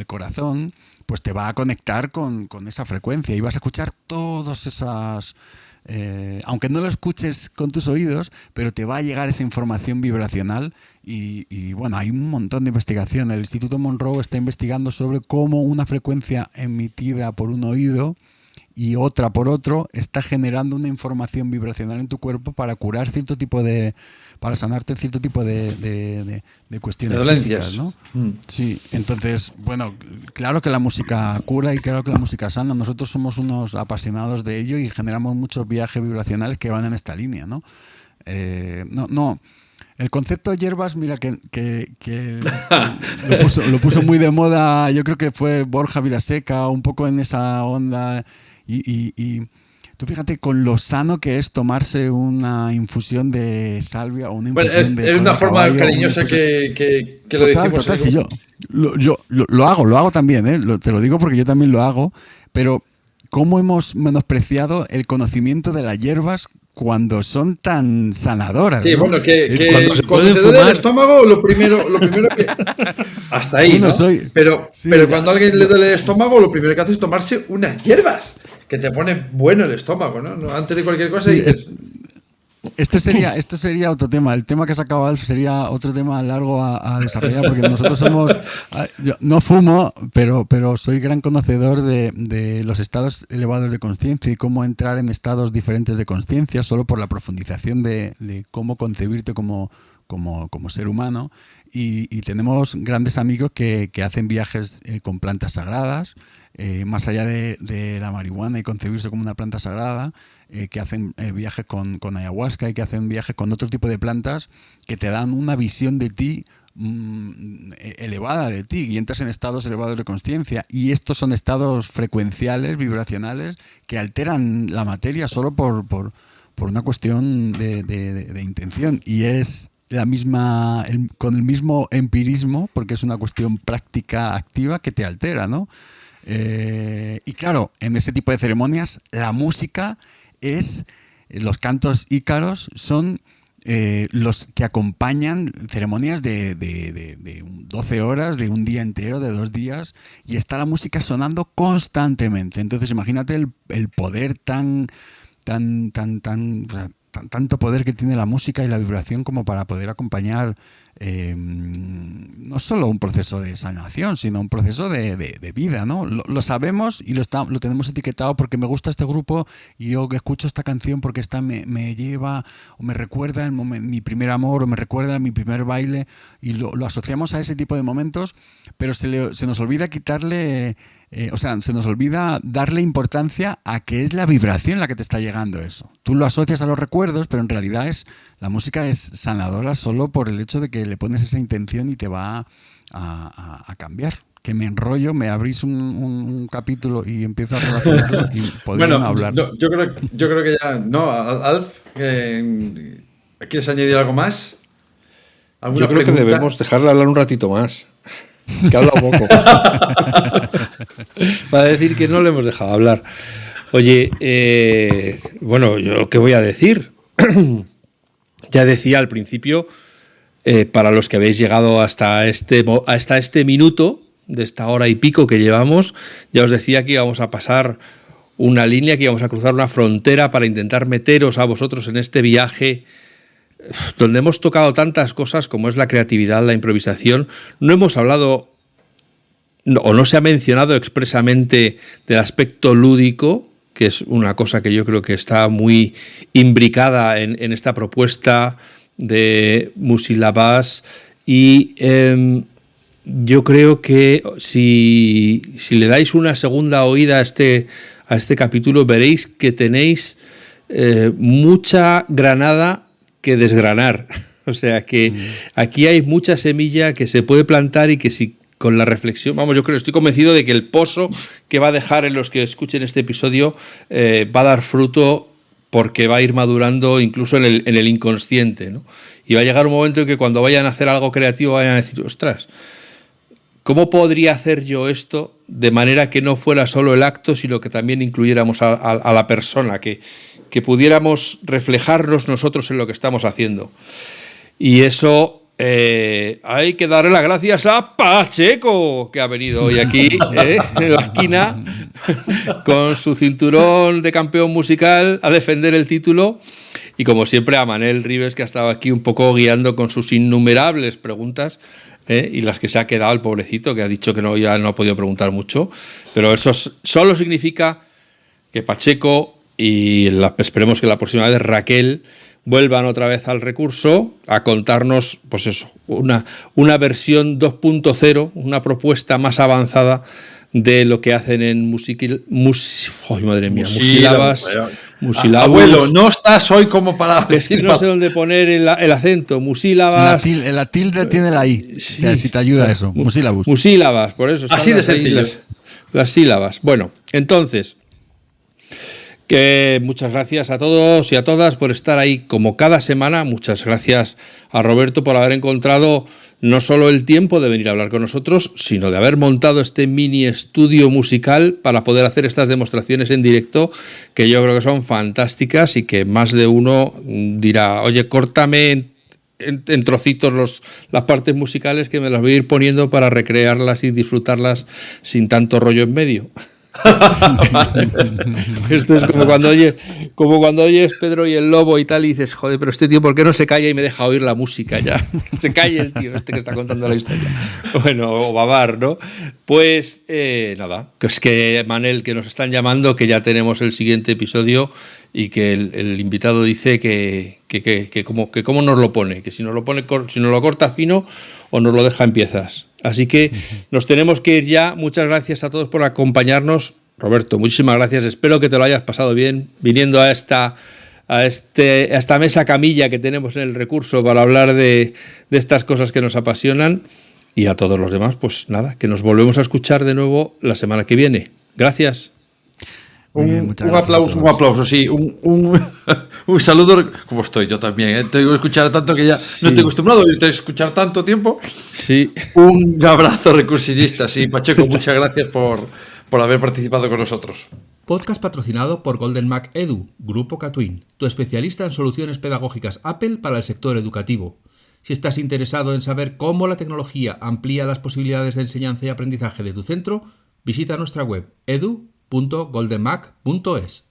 corazón, pues te va a conectar con esa frecuencia y vas a escuchar todas esas... aunque no lo escuches con tus oídos, pero te va a llegar esa información vibracional y bueno, hay un montón de investigación. El Instituto Monroe está investigando sobre cómo una frecuencia emitida por un oído y otra por otro está generando una información vibracional en tu cuerpo para curar para sanarte cierto tipo de cuestiones físicas, ¿no? Sí, entonces, bueno, claro que la música cura y claro que la música sana. Nosotros somos unos apasionados de ello y generamos muchos viajes vibracionales que van en esta línea, ¿no? El concepto de hierbas, mira, que lo puso muy de moda, yo creo que fue Borja Vilaseca, un poco en esa onda. Y tú fíjate con lo sano que es tomarse una infusión de salvia o una infusión es una forma cariñosa que lo decimos. Total, si yo lo hago también, te lo digo porque yo también lo hago, pero ¿cómo hemos menospreciado el conocimiento de las hierbas cuando son tan sanadoras? Sí, ¿no? bueno, cuando te duele el estómago, lo primero que... Hasta ahí, bueno, ¿no? Pero cuando a alguien le duele el estómago, lo primero que hace es tomarse unas hierbas, que te pone bueno el estómago, ¿no? Antes de cualquier cosa dices... Esto sería otro tema. El tema que ha sacado Alf sería otro tema largo a desarrollar, porque nosotros yo no fumo, pero soy gran conocedor de los estados elevados de consciencia y cómo entrar en estados diferentes de consciencia solo por la profundización de cómo concebirte como ser humano. Y tenemos grandes amigos que hacen viajes con plantas sagradas, más allá de la marihuana y concebirse como una planta sagrada, que hacen viajes con ayahuasca y que hacen viajes con otro tipo de plantas que te dan una visión de ti elevada de ti y entras en estados elevados de consciencia. Y estos son estados frecuenciales, vibracionales, que alteran la materia solo por una cuestión de intención. Y es con el mismo empirismo, porque es una cuestión práctica activa que te altera, ¿no? Y claro, en ese tipo de ceremonias, la música los cantos ícaros son los que acompañan ceremonias de 12 horas, de un día entero, de 2 días, y está la música sonando constantemente. Entonces imagínate el poder tanto poder que tiene la música y la vibración como para poder acompañar no solo un proceso de sanación, sino un proceso de vida, ¿no? Lo sabemos y lo tenemos etiquetado porque me gusta este grupo y yo escucho esta canción porque esta me lleva o me recuerda mi primer amor o me recuerda mi primer baile y lo asociamos a ese tipo de momentos, pero se nos olvida quitarle... se nos olvida darle importancia a que es la vibración la que te está llegando eso. Tú lo asocias a los recuerdos, pero en realidad la música es sanadora solo por el hecho de que le pones esa intención y te va a cambiar. que me enrollo, me abrís un capítulo y empiezo a relacionarlo y podríamos hablar. Yo creo que ya... No, Alf, ¿quieres añadir algo más? Yo creo que debemos dejarle hablar un ratito más. Que ha hablado poco. Va a decir que no le hemos dejado hablar. Oye, bueno, ¿yo qué voy a decir? Ya decía al principio, para los que habéis llegado hasta este minuto, de esta hora y pico que llevamos, ya os decía que íbamos a pasar una línea, que íbamos a cruzar una frontera para intentar meteros a vosotros en este viaje donde hemos tocado tantas cosas como es la creatividad, la improvisación. No hemos hablado, o no se ha mencionado expresamente del aspecto lúdico, que es una cosa que yo creo que está muy imbricada en esta propuesta de Musilabás. Y yo creo que si le dais una segunda oída a este capítulo, veréis que tenéis mucha granada que desgranar. O sea que aquí hay mucha semilla que se puede plantar y que si con la reflexión, vamos, yo creo, estoy convencido de que el pozo que va a dejar en los que escuchen este episodio va a dar fruto, porque va a ir madurando incluso en el inconsciente, ¿no? Y va a llegar un momento en que cuando vayan a hacer algo creativo vayan a decir, ostras, ¿cómo podría hacer yo esto de manera que no fuera solo el acto, sino que también incluyéramos a la persona, que pudiéramos reflejarnos nosotros en lo que estamos haciendo? Y eso hay que darle las gracias a Pacheco, que ha venido hoy aquí en la esquina con su cinturón de campeón musical a defender el título. Y como siempre a Manel Ribes, que ha estado aquí un poco guiando con sus innumerables preguntas, y las que se ha quedado el pobrecito, que ha dicho que ya no ha podido preguntar mucho. Pero eso solo significa que Pacheco y esperemos que la próxima vez Raquel vuelvan otra vez al recurso a contarnos, pues eso, una versión 2.0, una propuesta más avanzada de lo que hacen en Musilabás. Abuelo, no estás hoy como para decir. Es que no sé dónde poner el acento. Musilabás. La tilde tiene la I. Sí. Si te ayuda eso. Musilabus. Musilabás, por eso. Así de sencillo. Las sílabas. Bueno, entonces, que muchas gracias a todos y a todas por estar ahí como cada semana. Muchas gracias a Roberto por haber encontrado no solo el tiempo de venir a hablar con nosotros, sino de haber montado este mini estudio musical para poder hacer estas demostraciones en directo, que yo creo que son fantásticas y que más de uno dirá, oye, córtame en trocitos las partes musicales, que me las voy a ir poniendo para recrearlas y disfrutarlas sin tanto rollo en medio. Esto es como cuando oyes Pedro y el Lobo y tal, y dices, joder, pero este tío, ¿por qué no se calla y me deja oír la música ya? Se calla el tío que está contando la historia. Bueno, o Babar, ¿no? Pues nada, que es que Manel, que nos están llamando, que ya tenemos el siguiente episodio, y que el invitado dice que cómo nos lo pone, que si nos lo corta fino o nos lo deja en piezas. Así que nos tenemos que ir ya. Muchas gracias a todos por acompañarnos. Roberto, muchísimas gracias. Espero que te lo hayas pasado bien viniendo a esta mesa camilla que tenemos en el recurso para hablar de estas cosas que nos apasionan. Y a todos los demás, pues nada, que nos volvemos a escuchar de nuevo la semana que viene. Gracias. Un aplauso, sí. Un saludo, como estoy yo también. Tengo que escuchar tanto que ya no estoy acostumbrado a escuchar tanto tiempo. Sí. Un abrazo recursillista, sí. Pacheco, muchas gracias por haber participado con nosotros. Podcast patrocinado por Golden Mac Edu, Grupo Catwin, tu especialista en soluciones pedagógicas Apple para el sector educativo. Si estás interesado en saber cómo la tecnología amplía las posibilidades de enseñanza y aprendizaje de tu centro, visita nuestra web edu.goldenmac.es.